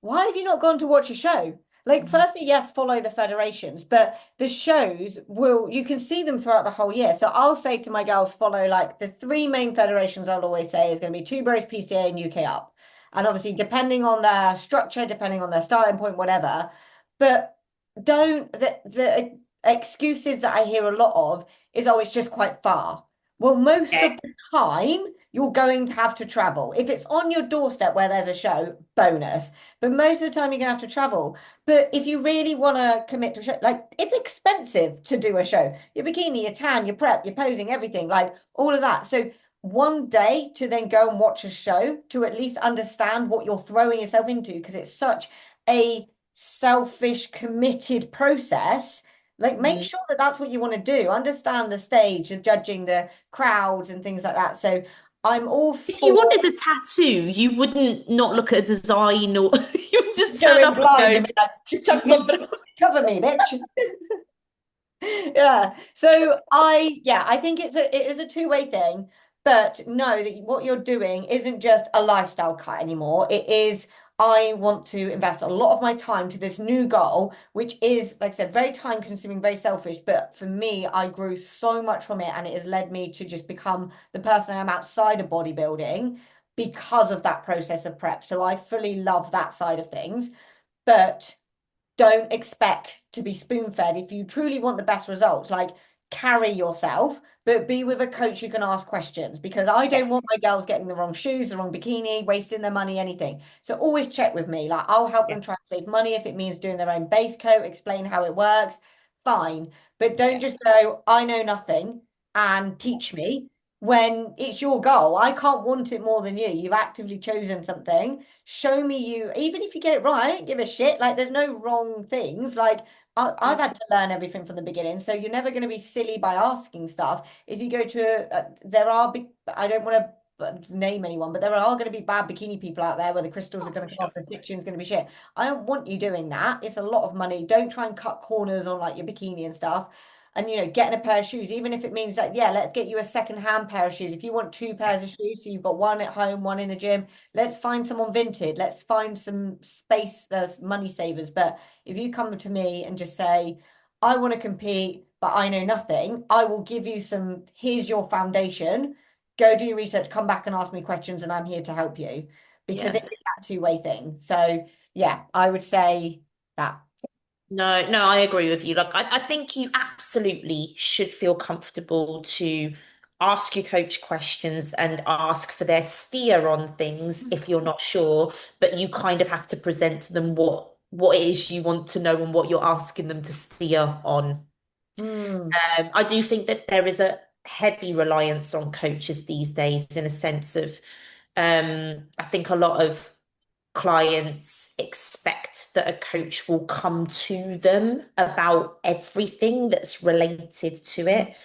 Why have you not gone to watch a show? Like, firstly, yes, follow the federations, but the shows will, you can see them throughout the whole year. So I'll say to my girls, follow like the three main federations I'll always say is going to be Two Bros, PCA, and UK Up. And obviously, depending on their structure, depending on their starting point, whatever. But don't, the excuses that I hear a lot of is, oh, it's just quite far. Well, most of the time, you're going to have to travel. If it's on your doorstep where there's a show, bonus. But most of the time, you're going to have to travel. But if you really want to commit to a show, like it's expensive to do a show. Your bikini, your tan, your prep, your posing, everything, like all of that. So one day to then go and watch a show to at least understand what you're throwing yourself into, because it's such a selfish, committed process. Like, make Mhm. sure that that's what you want to do. Understand the stage of judging the crowds and things like that. So I'm all If you for wanted a tattoo, you wouldn't not look at a design or you would just turn going up and blind go, and be like, just chuck something. cover me, bitch. Yeah. So I think it is a two-way thing, but know that what you're doing isn't just a lifestyle cut anymore. It is, I want to invest a lot of my time to this new goal, which is, like I said, very time consuming, very selfish. But for me, I grew so much from it, and it has led me to just become the person I am outside of bodybuilding because of that process of prep. So I fully love that side of things. But don't expect to be spoon fed if you truly want the best results. Like, carry yourself, but be with a coach you can ask questions, because I don't want Yes. my girls getting the wrong shoes, the wrong bikini, wasting their money, anything. So always check with me. Like, I'll help Yeah. them try and save money if it means doing their own base coat, explain how it works. Fine. But don't Yeah. just go, I know nothing and teach me when it's your goal. I can't want it more than you. You've actively chosen something. Show me you, even if you get it wrong, I don't give a shit. Like, there's no wrong things. Like, I've had to learn everything from the beginning. So you're never going to be silly by asking stuff. If you go to, there are big, I don't want to name anyone, but there are going to be bad bikini people out there where the crystals are Oh, going for to come sure. off, the stitching is going to be shit. I don't want you doing that. It's a lot of money. Don't try and cut corners on like your bikini and stuff. And getting a pair of shoes, even if it means that, yeah, let's get you a second-hand pair of shoes. If you want two pairs of shoes, so you've got one at home, one in the gym, let's find someone vintage. Let's find some space, there's money savers. But if you come to me and just say, I want to compete, but I know nothing, I will give you some, here's your foundation. Go do your research, come back and ask me questions, and I'm here to help you, because Yeah. it is that two-way thing. So yeah, I would say that. No, no, I agree with you. Like, I think you absolutely should feel comfortable to ask your coach questions and ask for their steer on things if you're not sure, but you kind of have to present to them what it is you want to know and what you're asking them to steer on. Hmm. I do think that there is a heavy reliance on coaches these days in a sense of I think a lot of clients expect that a coach will come to them about everything that's related to it.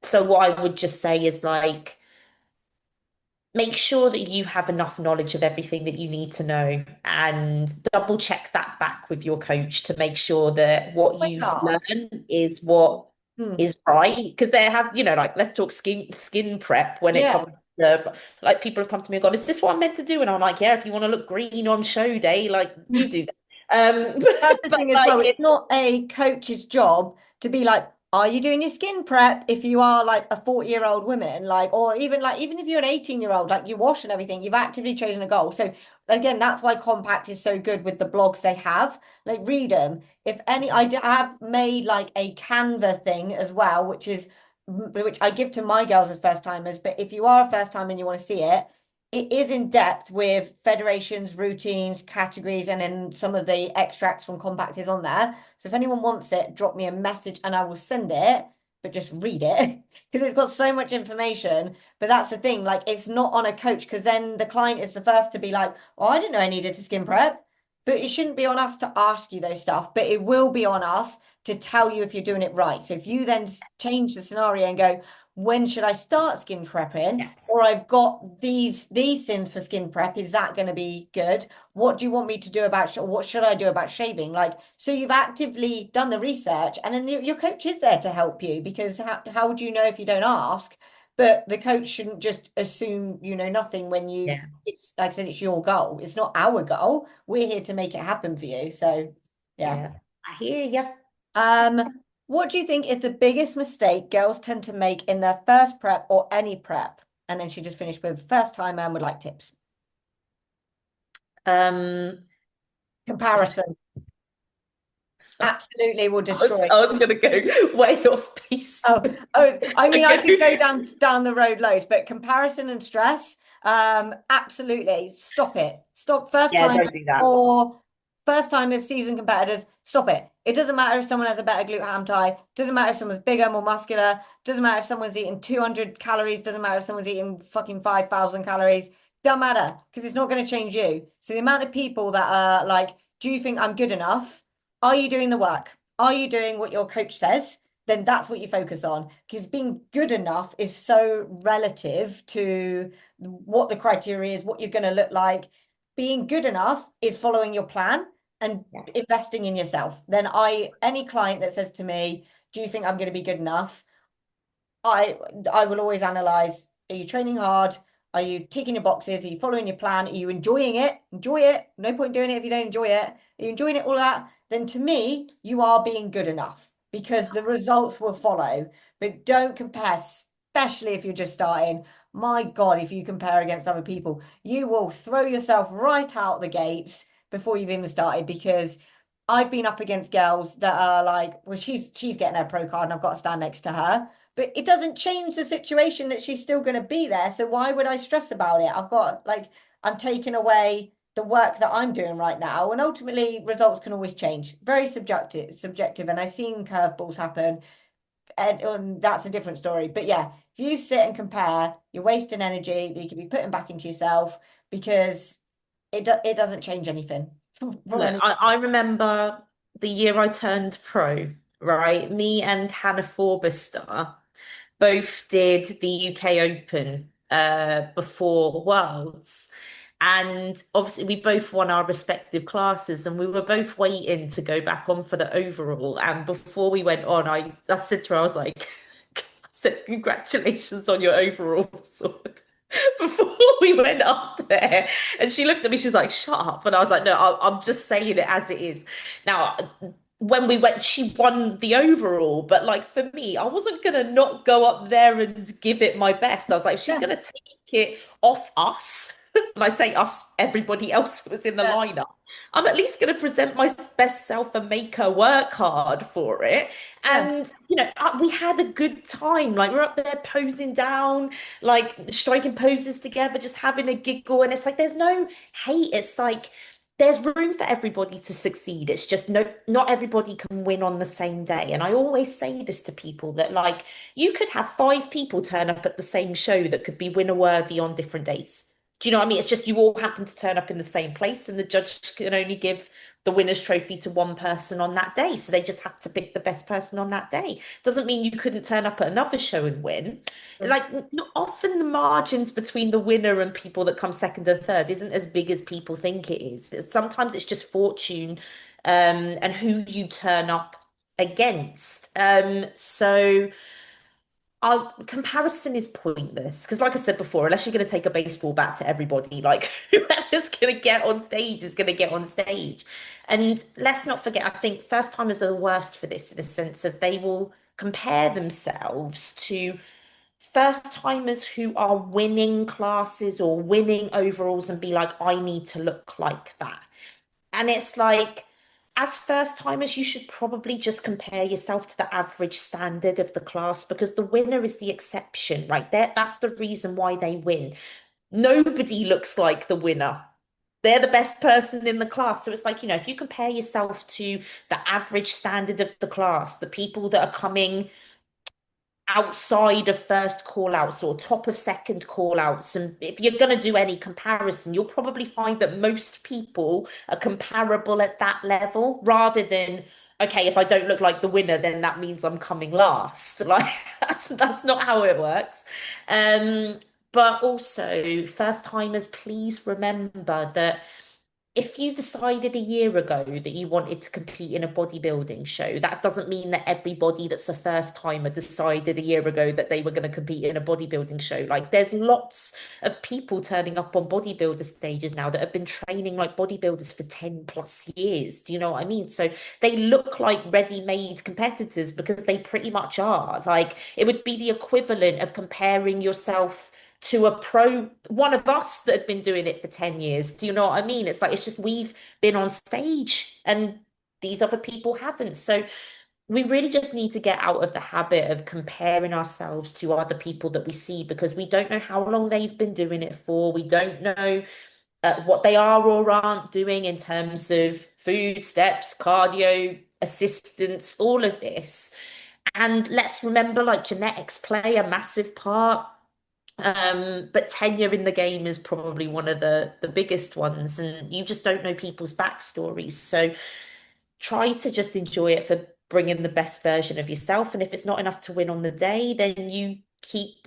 So what I would just say is like, make sure that you have enough knowledge of everything that you need to know and double check that back with your coach to make sure that what Why you've not? learned is what Hmm. is right. Because they have, like let's talk skin prep when it Yeah. comes to like people have come to me and gone, is this what I'm meant to do? And I'm like, yeah, if you want to look green on show day, like you do that. That's the But thing as like well. It's it's not a coach's job to be like, are you doing your skin prep if you are like a 40-year-old woman? Like, or even if you're an 18-year-old, like you wash and everything, you've actively chosen a goal. So again, that's why Compact is so good with the blogs they have. Like, read them. If any, have made like a Canva thing as well, which I give to my girls as first timers. But if you are a first time and you want to see it, it is in depth with federations, routines, categories, and then some of the extracts from Compact is on there. So if anyone wants it, drop me a message and I will send it, but just read it because it's got so much information. But that's the thing, like, it's not on a coach, because then the client is the first to be like, oh, I didn't know I needed to skin prep. But it shouldn't be on us to ask you those stuff, but it will be on us to tell you if you're doing it right. So if you then change the scenario and go, when should I start skin prepping? yes. Or I've got these things for skin prep. Is that going to be good? What do you want me to do about what should I do about shaving? Like, so you've actively done the research, and then your coach is there to help you, because how would you know if you don't ask? but the coach shouldn't just assume you know nothing when Yeah. it's like I said, it's your goal. It's not our goal. We're here to make it happen for you. So yeah. Yeah. I hear you. What do you think is the biggest mistake girls tend to make in their first prep or any prep? And then she just finished with first time and would like tips. Um, Comparison absolutely will destroy. I was gonna go way off piste. Oh, oh, I mean, I could go Okay. down the road loads, but comparison and stress, absolutely. Stop it. Stop first Yeah, time don't do that. or first timers, seasoned competitors. Stop it. It doesn't matter if someone has a better glute ham tie. Doesn't matter if someone's bigger, more muscular. Doesn't matter if someone's eating 200 calories. Doesn't matter if someone's eating fucking 5,000 calories. Doesn't matter because it's not going to change you. So the amount of people that are like, do you think I'm good enough? Are you doing the work? Are you doing what your coach says? Then that's what you focus on because being good enough is so relative to what the criteria is, what you're going to look like. Being good enough is following your plan and Yeah. investing in yourself. Then any client that says to me, do you think I'm going to be good enough? I will always analyze, are you training hard? Are you ticking your boxes? Are you following your plan? Are you enjoying it? Enjoy it. No point doing it if you don't enjoy it. Are you enjoying it all that? Then to me, you are being good enough because the results will follow. But don't compare, especially if you're just starting. My God, if you compare against other people, you will throw yourself right out the gates before you've even started because I've been up against girls that are like, well, she's getting her pro card and I've got to stand next to her. But it doesn't change the situation that she's still going to be there. So why would I stress about it? I'm taking away the work that I'm doing right now. And ultimately, results can always change. Very subjective. And I've seen curveballs happen. And that's a different story. But yeah, if you sit and compare, you're wasting energy that you could be putting back into yourself because it doesn't change anything for Look, any. I remember the year I turned pro, right? Me and Hannah Forbister both did the UK Open before Worlds. And obviously, we both won our respective classes, and we were both waiting to go back on for the overall. And before we went on, I said to her, I was like, I said, congratulations on your overall sword. Before we went up there. And she looked at me, she was like, shut up. And I was like, no, I'm just saying it as it is. Now, when we went, she won the overall. But like for me, I wasn't going to not go up there and give it my best. I was like, if she's Yeah, going to take it off us, and I say us, everybody else who was in the yeah, lineup, I'm at least going to present my best self and make her work hard for it. yeah, And, we had a good time. Like, we're up there posing down, like striking poses together, just having a giggle. And it's like, there's no hate. It's like, there's room for everybody to succeed. It's just not everybody can win on the same day. And I always say this to people that like you could have five people turn up at the same show that could be winner worthy on different days. Do you know what I mean? It's just you all happen to turn up in the same place, and the judge can only give the winner's trophy to one person on that day. So they just have to pick the best person on that day. Doesn't mean you couldn't turn up at another show and win. mm, Like, often the margins between the winner and people that come second and third isn't as big as people think it is. Sometimes it's just fortune, and who you turn up against. So comparison is pointless because, like I said before, unless you're going to take a baseball bat to everybody, like whoever's going to get on stage is going to get on stage. And let's not forget, I think first timers are the worst for this in a sense of they will compare themselves to first timers who are winning classes or winning overalls and be like, I need to look like that. And it's like, as first timers, you should probably just compare yourself to the average standard of the class because the winner is the exception, right? That's the reason why they win. Nobody looks like the winner. They're the best person in the class. So it's like, if you compare yourself to the average standard of the class, the people that are coming outside of first call outs or top of second call outs. And if you're going to do any comparison, you'll probably find that most people are comparable at that level rather than, okay, if I don't look like the winner, then that means I'm coming last. Like that's not how it works. Um, but also first timers, please remember that if you decided a year ago that you wanted to compete in a bodybuilding show, that doesn't mean that everybody that's a first timer decided a year ago that they were going to compete in a bodybuilding show. Like there's lots of people turning up on bodybuilder stages now that have been training like bodybuilders for 10 plus years. Do you know what I mean? So they look like ready-made competitors because they pretty much are. Like it would be the equivalent of comparing yourself to a pro, one of us that had been doing it for 10 years. Do you know what I mean? It's like, it's just we've been on stage and these other people haven't. So we really just need to get out of the habit of comparing ourselves to other people that we see because we don't know how long they've been doing it for. We don't know what they are or aren't doing in terms of food, steps, cardio, assistance, all of this. And let's remember, like, genetics play a massive part. But tenure in the game is probably one of the biggest ones, and you just don't know people's backstories. So try to just enjoy it for bringing the best version of yourself. And if it's not enough to win on the day, then you keep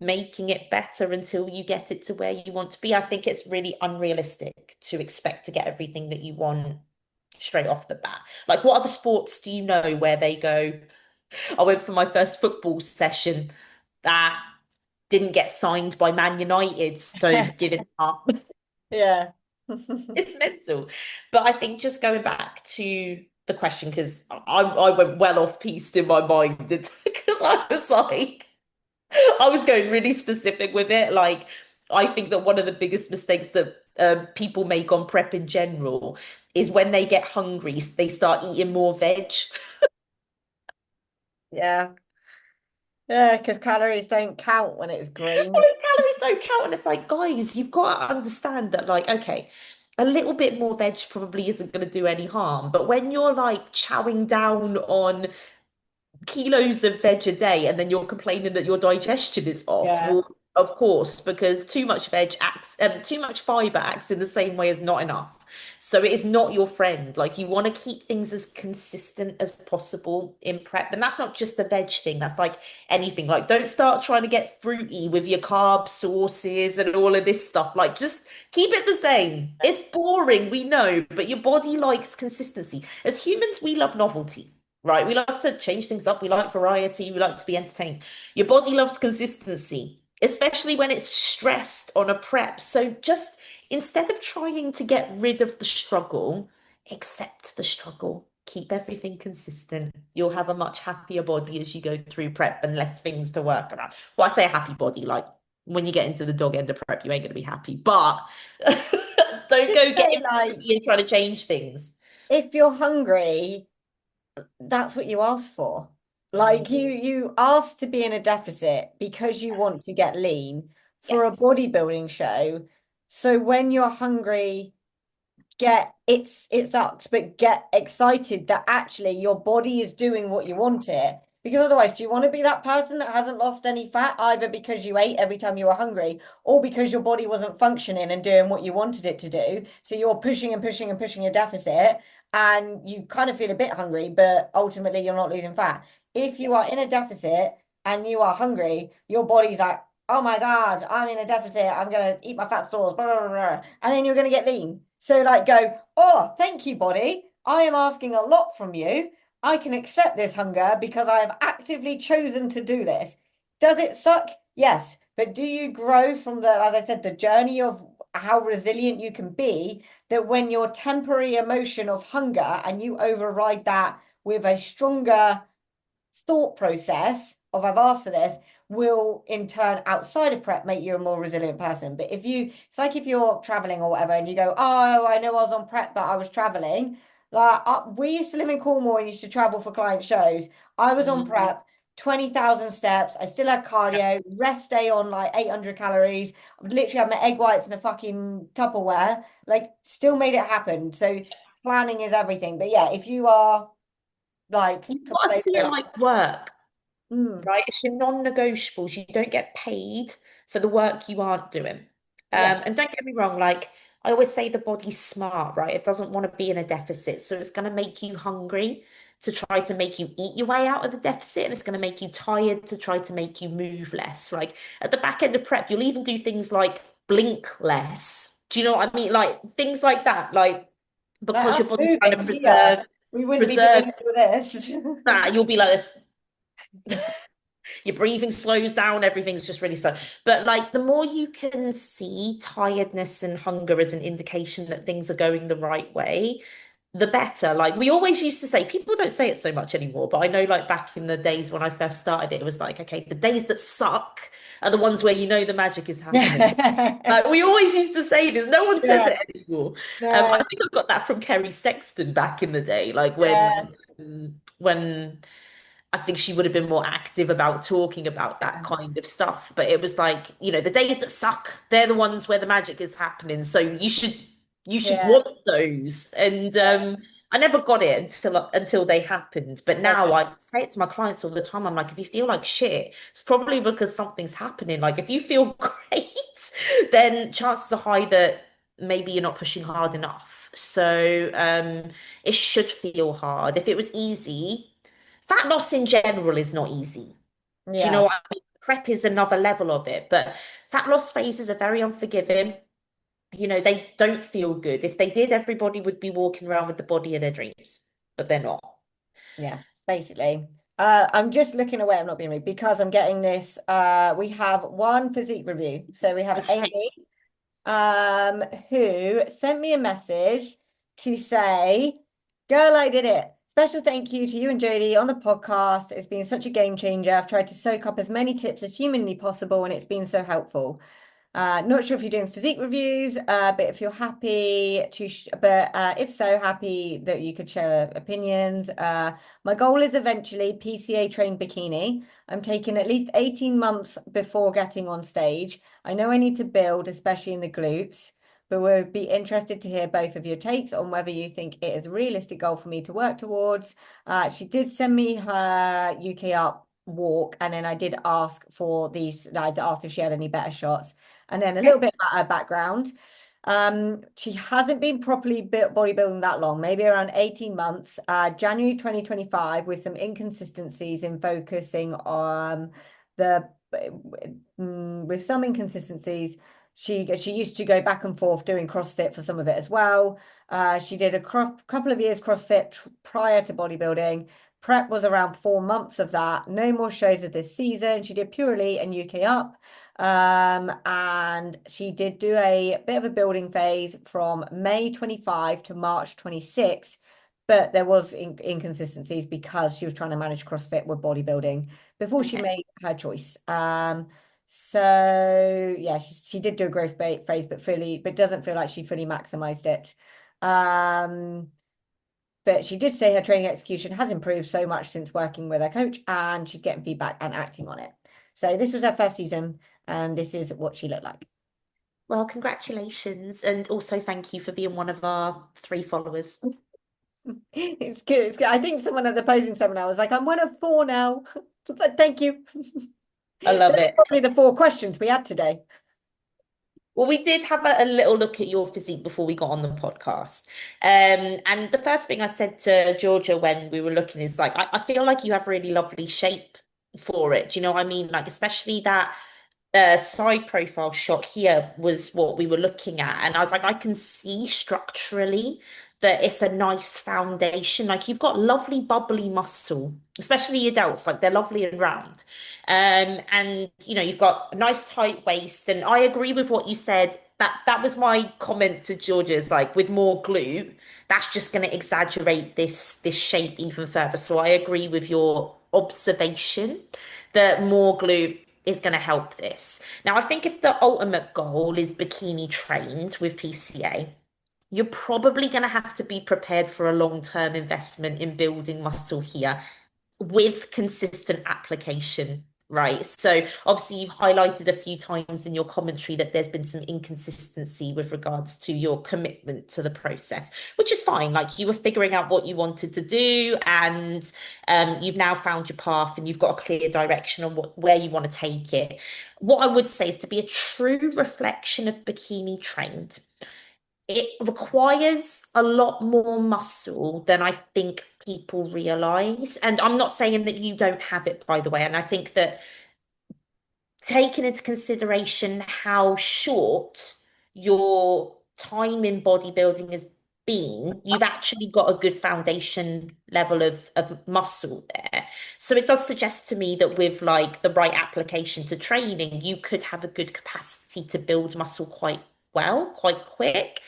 making it better until you get it to where you want to be. I think it's really unrealistic to expect to get everything that you want straight off the bat. Like, what other sports do you know where they go, I went for my first football session. Ah, didn't get signed by Man United, so give it up. Yeah. It's mental. But I think just going back to the question, because I went well off pieced in my mind because I was like, I was going really specific with it. Like, I think that one of the biggest mistakes that people make on prep in general is when they get hungry, they start eating more veg. Yeah. Yeah, because calories don't count when it's Well, green. its calories don't count. And it's like, guys, you've got to understand that, like, okay, a little bit more veg probably isn't going to do any harm. But when you're like chowing down on kilos of veg a day and then you're complaining that your digestion is off, Yeah. well, of course, because too much veg acts, too much fiber acts in the same way as not enough. So it is not your friend. Like you want to keep things as consistent as possible in prep. And that's not just the veg thing, that's like anything. Like don't start trying to get fruity with your carb sources and all of this stuff. Like just keep it the same. It's boring, we know, but your body likes consistency. As humans, we love novelty. Right, we love to change things up. We like variety. We like to be entertained. Your body loves consistency, especially when it's stressed on a prep. So just instead of trying to get rid of the struggle, accept the struggle. Keep everything consistent. You'll have a much happier body as you go through prep and less things to work around. Well, I say a happy body, like when you get into the dog end of prep, you ain't going to be happy. But don't Just go say getting like, fruity and trying to change things. if you're hungry, that's what you asked for. Like you asked to be in a deficit because you want to get lean for a Yes. bodybuilding show. So when you're hungry, get it sucks, but get excited that actually your body is doing what you want it. Because otherwise, do you want to be that person that hasn't lost any fat either because you ate every time you were hungry or because your body wasn't functioning and doing what you wanted it to do? So you're pushing and pushing and pushing a deficit and you kind of feel a bit hungry, but ultimately you're not losing fat. If you are in a deficit and you are hungry, your body's like, oh my God, I'm in a deficit. I'm going to eat my fat stores, blah, blah, blah, blah. And then you're going to get lean. So, like, go, oh, thank you, body. I am asking a lot from you. I can accept this hunger because I have actively chosen to do this. Does it suck? Yes. But do you grow from the, as I said, the journey of how resilient you can be that when your temporary emotion of hunger and you override that with a stronger thought process of I've asked for this will in turn outside of prep make you a more resilient person. But if you, it's like if you're traveling or whatever and you go, oh, I know I was on prep, but I was traveling. Like we used to live in Cornwall and used to travel for client shows. I was on Mm. prep, 20,000 steps. I still had cardio, rest day on like 800 calories. I would literally have my egg whites in a fucking Tupperware, like still made it happen. So planning is everything. But yeah, if you are like You've got to see it complacent, like work, mm, right? It's your non-negotiables. You don't get paid for the work you aren't doing. yeah. And don't get me wrong, like I always say the body's smart, right? It doesn't want to be in a deficit. So it's going to make you hungry to try to make you eat your way out of the deficit. And it's going to make you tired to try to make you move less. Like at the back end of prep, you'll even do things like blink less. Do you know what I mean? Like things like that, like Like because us your body's trying to moving here, preserve we wouldn't be preserve doing all this. that, you'll be like this. Your breathing slows down, everything's just really slow. But like the more you can see tiredness and hunger as an indication that things are going the right way, the better. Like we always used to say, people don't say it so much anymore, but I know like back in the days when I first started it, it was like, okay, the days that suck are the ones where you know the magic is happening. Yeah. Like we always used to say this. No one says Yeah. it anymore. I No. think I got that from Kerry Sexton back in the day, like Yeah. when I think she would have been more active about talking about that Yeah. kind of stuff. But it was like, the days that suck, they're the ones where the magic is happening. So you should Yeah. want those. And Yeah. I never got it until they happened. But So, now I say it to my clients all the time. I'm like, if you feel like shit, it's probably because something's happening. Like if you feel great, then chances are high that maybe you're not pushing hard enough. So it should feel hard. If it was easy, fat loss in general is not easy. Do you know yeah. what I mean? Prep is another level of it, but fat loss phases are very unforgiving. They don't feel good. If they did, everybody would be walking around with the body of their dreams, but they're not. Yeah. Basically. I'm just looking away. I'm not being rude because I'm getting this. We have one physique review. So we have Okay. Amy, who sent me a message to say, Girl, I did it. Special thank you to you and Jodie on the podcast. It's been such a game changer. I've tried to soak up as many tips as humanly possible, and it's been so helpful. Not sure if you're doing physique reviews, but if you're happy to, but if so, happy that you could share opinions. My goal is eventually PCA trained bikini. I'm taking at least 18 months before getting on stage. I know I need to build, especially in the glutes, but we'd be interested to hear both of your takes on whether you think it is a realistic goal for me to work towards. She did send me her UK up walk, and then I did ask for these. I asked if she had any better shots. And then a Yeah. little bit about her background. She hasn't been properly bodybuilding that long, maybe around 18 months. January 2025, with some inconsistencies in focusing on the with some inconsistencies. She used to go back and forth doing CrossFit for some of it as well. She did a couple of years CrossFit prior to bodybuilding. Prep was around 4 months of that. No more shows of this season. She did Purely and UK Up. And she did do a bit of a building phase from May 25 to March 26, but there was inconsistencies because she was trying to manage CrossFit with bodybuilding before she Okay. made her choice. So yeah, she did do a growth phase, but doesn't feel like she fully maximized it. Um, but she did say her training execution has improved so much since working with her coach, and she's getting feedback and acting on it. So this was her first season, and this is what she looked like. Well, congratulations. And also thank you for being one of our 3 followers. It's good. It's good. I think someone at the posing seminar was like, "I'm one of 4 now." Thank you. I love That's it. probably the 4 questions we had today. Well, we did have a little look at your physique before we got on the podcast. And the first thing I said to Georgia when we were looking is like, I feel like you have really lovely shape for it. Do you know what I mean? Like, especially that side profile shot here was what we were looking at. And I was like, I can see structurally that it's a nice foundation. Like you've got lovely bubbly muscle, especially your delts, like they're lovely and round. And you've got a nice tight waist. And I agree with what you said. That was my comment to Georgia's like with more glute, that's just going to exaggerate this shape even further. So I agree with your observation that more glute is going to help this. Now, I think if the ultimate goal is bikini trained with PCA, you're probably going to have to be prepared for a long-term investment in building muscle here with consistent application, right? So obviously you've highlighted a few times in your commentary that there's been some inconsistency with regards to your commitment to the process, which is fine. Like you were figuring out what you wanted to do, and you've now found your path, and you've got a clear direction on where you want to take it. What I would say is to be a true reflection of bikini trained, it requires a lot more muscle than I think people realize. And I'm not saying that you don't have it, by the way. And I think that taking into consideration how short your time in bodybuilding has been, you've actually got a good foundation level of muscle there. So it does suggest to me that with like the right application to training, you could have a good capacity to build muscle quite well, quite quick.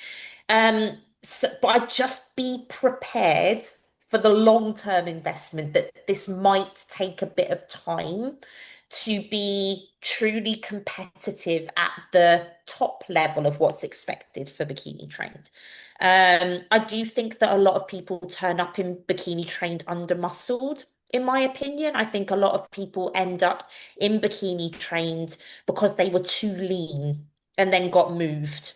But I'd just be prepared for the long-term investment that this might take a bit of time to be truly competitive at the top level of what's expected for bikini trained. I do think that a lot of people turn up in bikini trained under muscled. In my opinion, I think a lot of people end up in bikini trained because they were too lean and then got moved.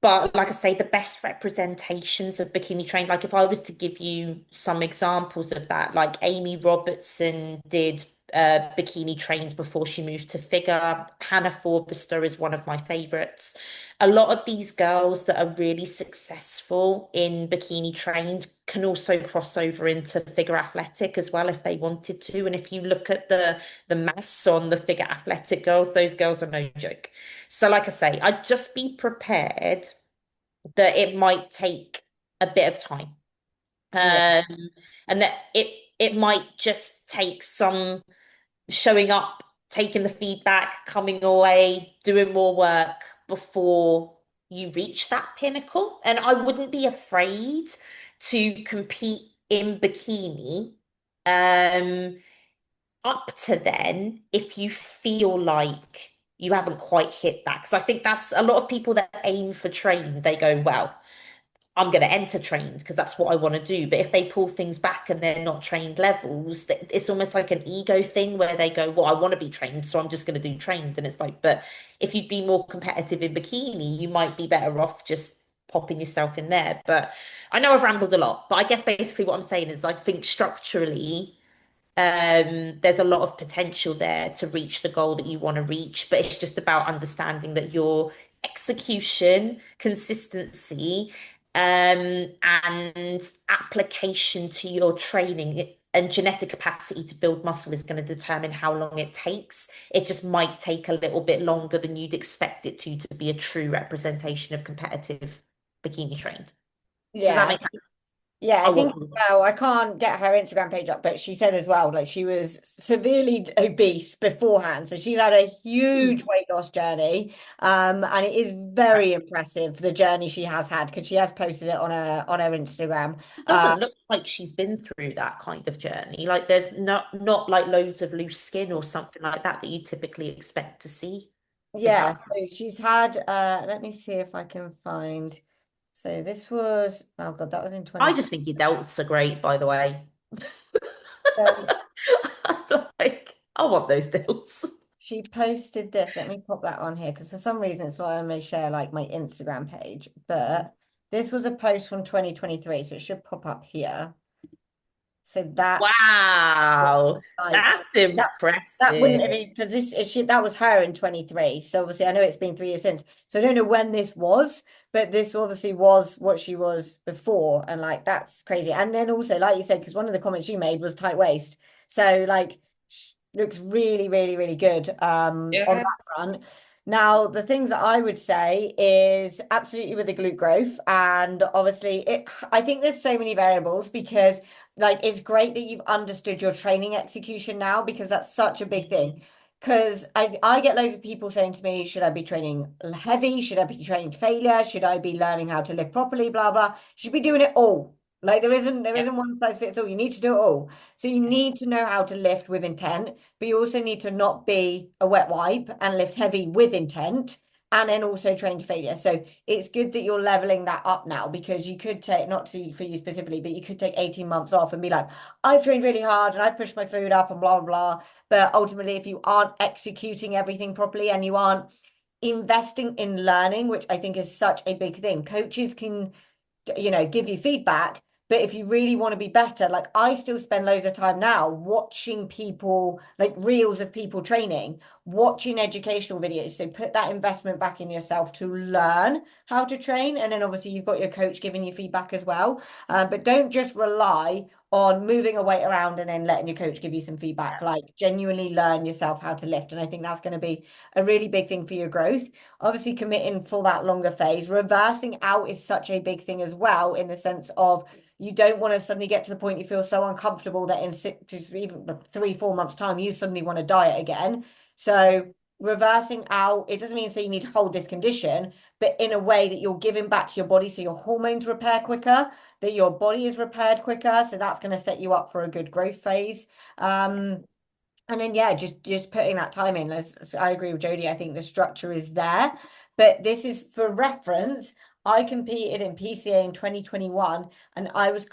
But like I say, the best representations of bikini trained, like if I was to give you some examples of that, like Amy Robertson did bikini trained before she moved to figure. Hannah Forrester is one of my favorites. A lot of these girls that are really successful in bikini trained can also cross over into figure athletic as well if they wanted to. And if you look at the mass on the figure athletic girls, those girls are no joke. So, like I say, I'd just be prepared that it might take a bit of time. Yeah. Um, and that it might just take some showing up, taking the feedback, coming away, doing more work before you reach that pinnacle. And I wouldn't be afraid to compete in bikini. Um, Up to then, if you feel like you haven't quite hit that, because I think that's a lot of people that aim for train, they go, well, I'm going to enter trained because that's what I want to do. But if they pull things back and they're not trained levels, it's almost like an ego thing where they go, well, I want to be trained, so I'm just going to do trained. And it's like, but if you'd be more competitive in bikini, you might be better off just popping yourself in there. But I know I've rambled a lot, but I guess basically what I'm saying is I think structurally, there's a lot of potential there to reach the goal that you want to reach, but it's just about understanding that your execution, consistency, and application to your training and genetic capacity to build muscle is going to determine how long it takes. It just might take a little bit longer than you'd expect it to be a true representation of competitive bikini trained. Does that Yeah. make sense? Yeah, I I think will. well, I can't get her Instagram page up, but she said as well, like she was severely obese beforehand. So she's had a huge Hmm. weight loss journey. And it is very impressive the journey she has had because she has posted it on her Instagram. It doesn't look like she's been through that kind of journey. Like there's not like loads of loose skin or something like that that you typically expect to see with Yeah, that. so she's had let me see if I can find. So this was, oh God, that was in I 20. just think your delts are great, by the way. So I'm like, I want those delts. she posted this. Let me pop that on here because for some reason it's not letting me share like my Instagram page. But this was a post from 2023, so it should pop up here. So that's Wow, like that's that that wouldn't impressive. have even because that was her in 23. So obviously I know it's been 3 years since. So I don't know when this was, but this obviously was what she was before. And like that's crazy. And then also, like you said, because one of the comments you made was tight waist. So like looks really, really, really good on Yeah. that front. Now, the things that I would say is absolutely with the glute growth. And obviously I think there's so many variables because like it's great that you've understood your training execution now because that's such a big thing. Because I get loads of people saying to me, should I be training heavy? Should I be training failure? Should I be learning how to lift properly? Blah blah. You should be doing it all. Like there Yeah. isn't one size fits all. You need to do it all. So you need to know how to lift with intent, but you also need to not be a wet wipe and lift heavy with intent and then also train to failure. So it's good that you're leveling that up now because you could take, not to for you specifically, but you could take 18 months off and be like, I've trained really hard and I've pushed my food up and blah, blah, blah. But ultimately, if you aren't executing everything properly and you aren't investing in learning, which I think is such a big thing, coaches can, give you feedback. But if you really want to be better, like I still spend loads of time now watching people, like reels of people training, watching educational videos. So put that investment back in yourself to learn how to train. And then obviously you've got your coach giving you feedback as well. But don't just rely on moving a weight around and then letting your coach give you some feedback. Like genuinely learn yourself how to lift. And I think that's going to be a really big thing for your growth. Obviously, committing for that longer phase. Reversing out is such a big thing as well, in the sense of you don't want to suddenly get to the point you feel so uncomfortable that in 6 to even 3, 4 months' time, you suddenly want to diet again. So reversing out, it doesn't mean so you need to hold this condition, but in a way that you're giving back to your body so your hormones repair quicker, that your body is repaired quicker. So that's going to set you up for a good growth phase. And then yeah, just putting that time in. As I agree with Jodie, I think the structure is there. But this is for reference. I competed in PCA in 2021 and I was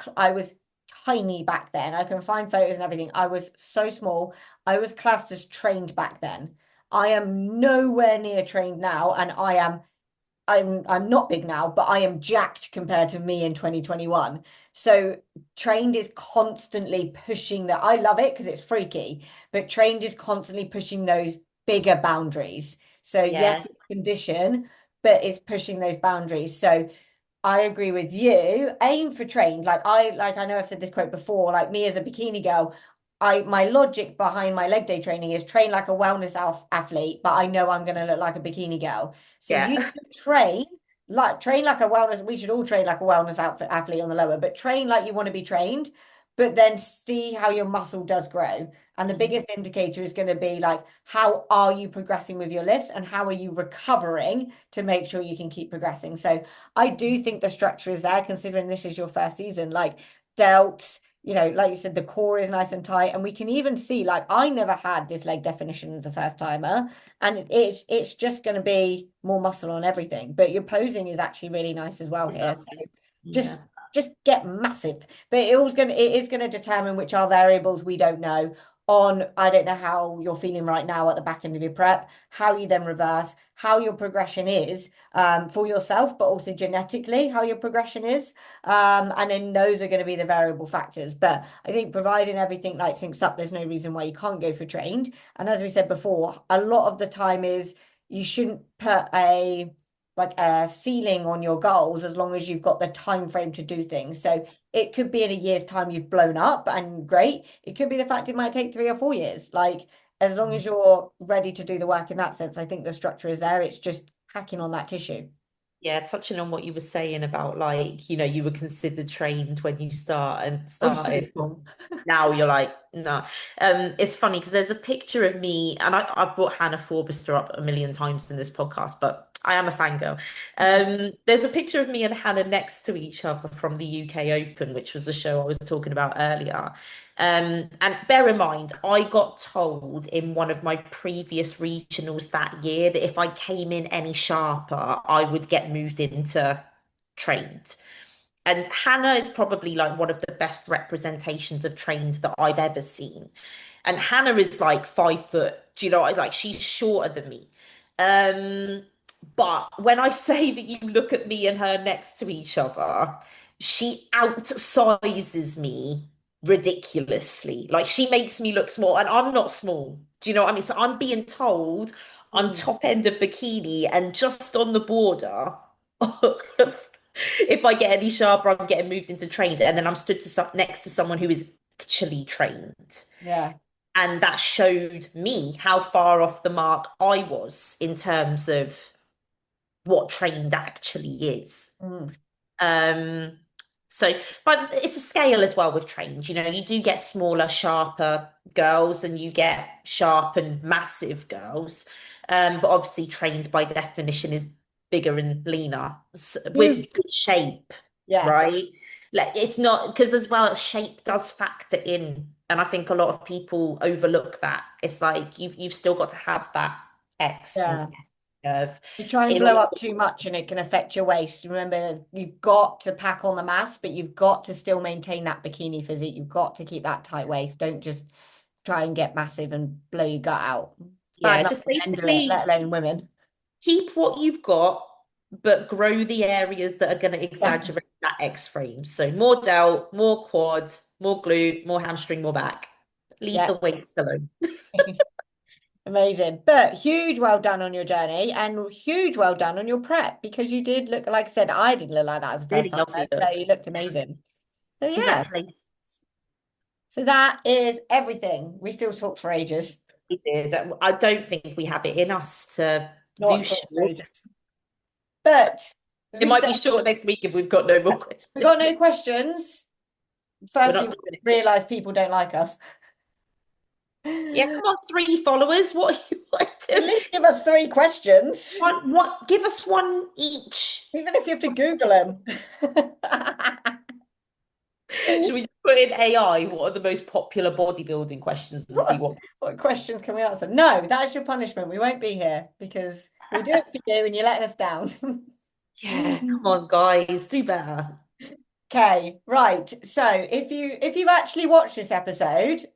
tiny back then. I can find photos and everything. I was so small. I was classed as trained back then. I am nowhere near trained now, and I'm not big now, but I am jacked compared to me in 2021. So trained is constantly pushing that. I love it because it's freaky, but trained is constantly pushing those bigger boundaries. So yes, Yeah, it's condition, but it's pushing those boundaries. So I agree with you. Aim for trained. Like I know I've said this quote before, like me as a bikini girl, my logic behind my leg day training is train like a wellness athlete, but I know I'm gonna look like a bikini girl. So you yeah. should train like a wellness, we should all train like a wellness outfit athlete on the lower, but train like you want to be trained, but then see how your muscle does grow. And the Mhm. biggest indicator is going to be like, how are you progressing with your lifts and how are you recovering to make sure you can keep progressing? So I do think the structure is there, considering this is your first season. Like delts, like you said, the core is nice and tight. And we can even see, like, I never had this leg definition as a first timer. And it's just going to be more muscle on everything. But your posing is actually really nice as well here. So just Yeah. just get massive. But it is gonna determine which are variables we don't know. On I don't know how you're feeling right now at the back end of your prep, how you then reverse, how your progression is for yourself, but also genetically how your progression is. And then those are going to be the variable factors. But I think providing everything like syncs up, there's no reason why you can't go for trained. And as we said before, a lot of the time is you shouldn't put a ceiling on your goals as long as you've got the time frame to do things. So it could be in a year's time you've blown up and great. It could be the fact it might take 3 or 4 years. Like as long as you're ready to do the work in that sense, I think the structure is there. It's just hacking on that tissue. Yeah, touching on what you were saying about like, you were considered trained when you I was so started. small. Now you're like, no. It's funny because there's a picture of me, and I've brought Hannah Forbister up a million times in this podcast, but I am a fangirl. There's a picture of me and Hannah next to each other from the UK Open, which was the show I was talking about earlier. And bear in mind, I got told in one of my previous regionals that year that if I came in any sharper, I would get moved into trained. And Hannah is probably like one of the best representations of trained that I've ever seen. And Hannah is like 5 foot. Do you know, like she's shorter than me. Um, but when I say that you look at me and her next to each other, she outsizes me ridiculously. Like she makes me look small, and I'm not small. Do you know what I mean? So I'm being told I'm Mm, top end of bikini and just on the border of if I get any sharper, I'm getting moved into trained, and then I'm stood next to someone who is actually trained. yeah. And that showed me how far off the mark I was in terms of what trained actually is. Mm, Um, so, but it's a scale as well with trained. You do get smaller, sharper girls, and you get sharp and massive girls. But obviously, trained by definition is bigger and leaner huge. with good shape, Yeah. right? Like it's not because as well, shape does factor in, and I think a lot of people overlook that. It's like you've still got to have that X and Yeah. S curve You try and in blow order. up too much and it can affect your waist. Remember, you've got to pack on the mass, but you've got to still maintain that bikini physique. You've got to keep that tight waist. Don't just try and get massive and blow your gut out. It's bad Yeah, enough just when men do it, let basically alone women. keep what you've got, but grow the areas that are going to Yeah. exaggerate that X frame. So more delt, more quad, more glute, more hamstring, more back. Leave Yeah. the waist alone. Amazing. But huge well done on your journey and huge well done on your prep because you did look, like I said, I didn't look like that as a first Really timer. lovely So look. you looked amazing. So yeah, Congratulations. So that is everything. We still talk for ages. We did. I don't think we have it in us to do Not talk for short. ages. But as It we might said, be short next week if we've got no more we got no questions. questions. We're Firstly, not we doing it. realised people don't like us. Yeah, come on, 3 followers. What are you like At doing? least give us three questions, Give us one each. even if you have to Google them. Should we just put in AI? What are the most popular bodybuilding questions and see What, what? what questions can we answer? No, that's your punishment. We won't be here because we do it for you and you're letting us down. Yeah, come on, guys, do better. Okay, right. So if you've actually watched this episode,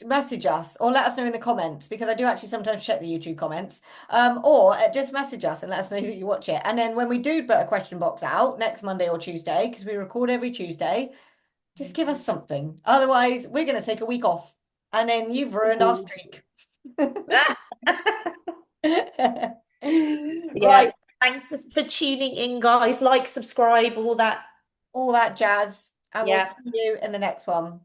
message us or let us know in the comments because I do actually sometimes check the YouTube comments. Or just message us and let us know that you watch it. And then when we do put a question box out next Monday or Tuesday, because we record every Tuesday, just give us something. Otherwise, we're going to take a week off, and then you've ruined our Ooh. streak. Yeah, Right, thanks for tuning in, guys. Like, subscribe, all that. all that jazz, and we'll Yeah. see you in the next one.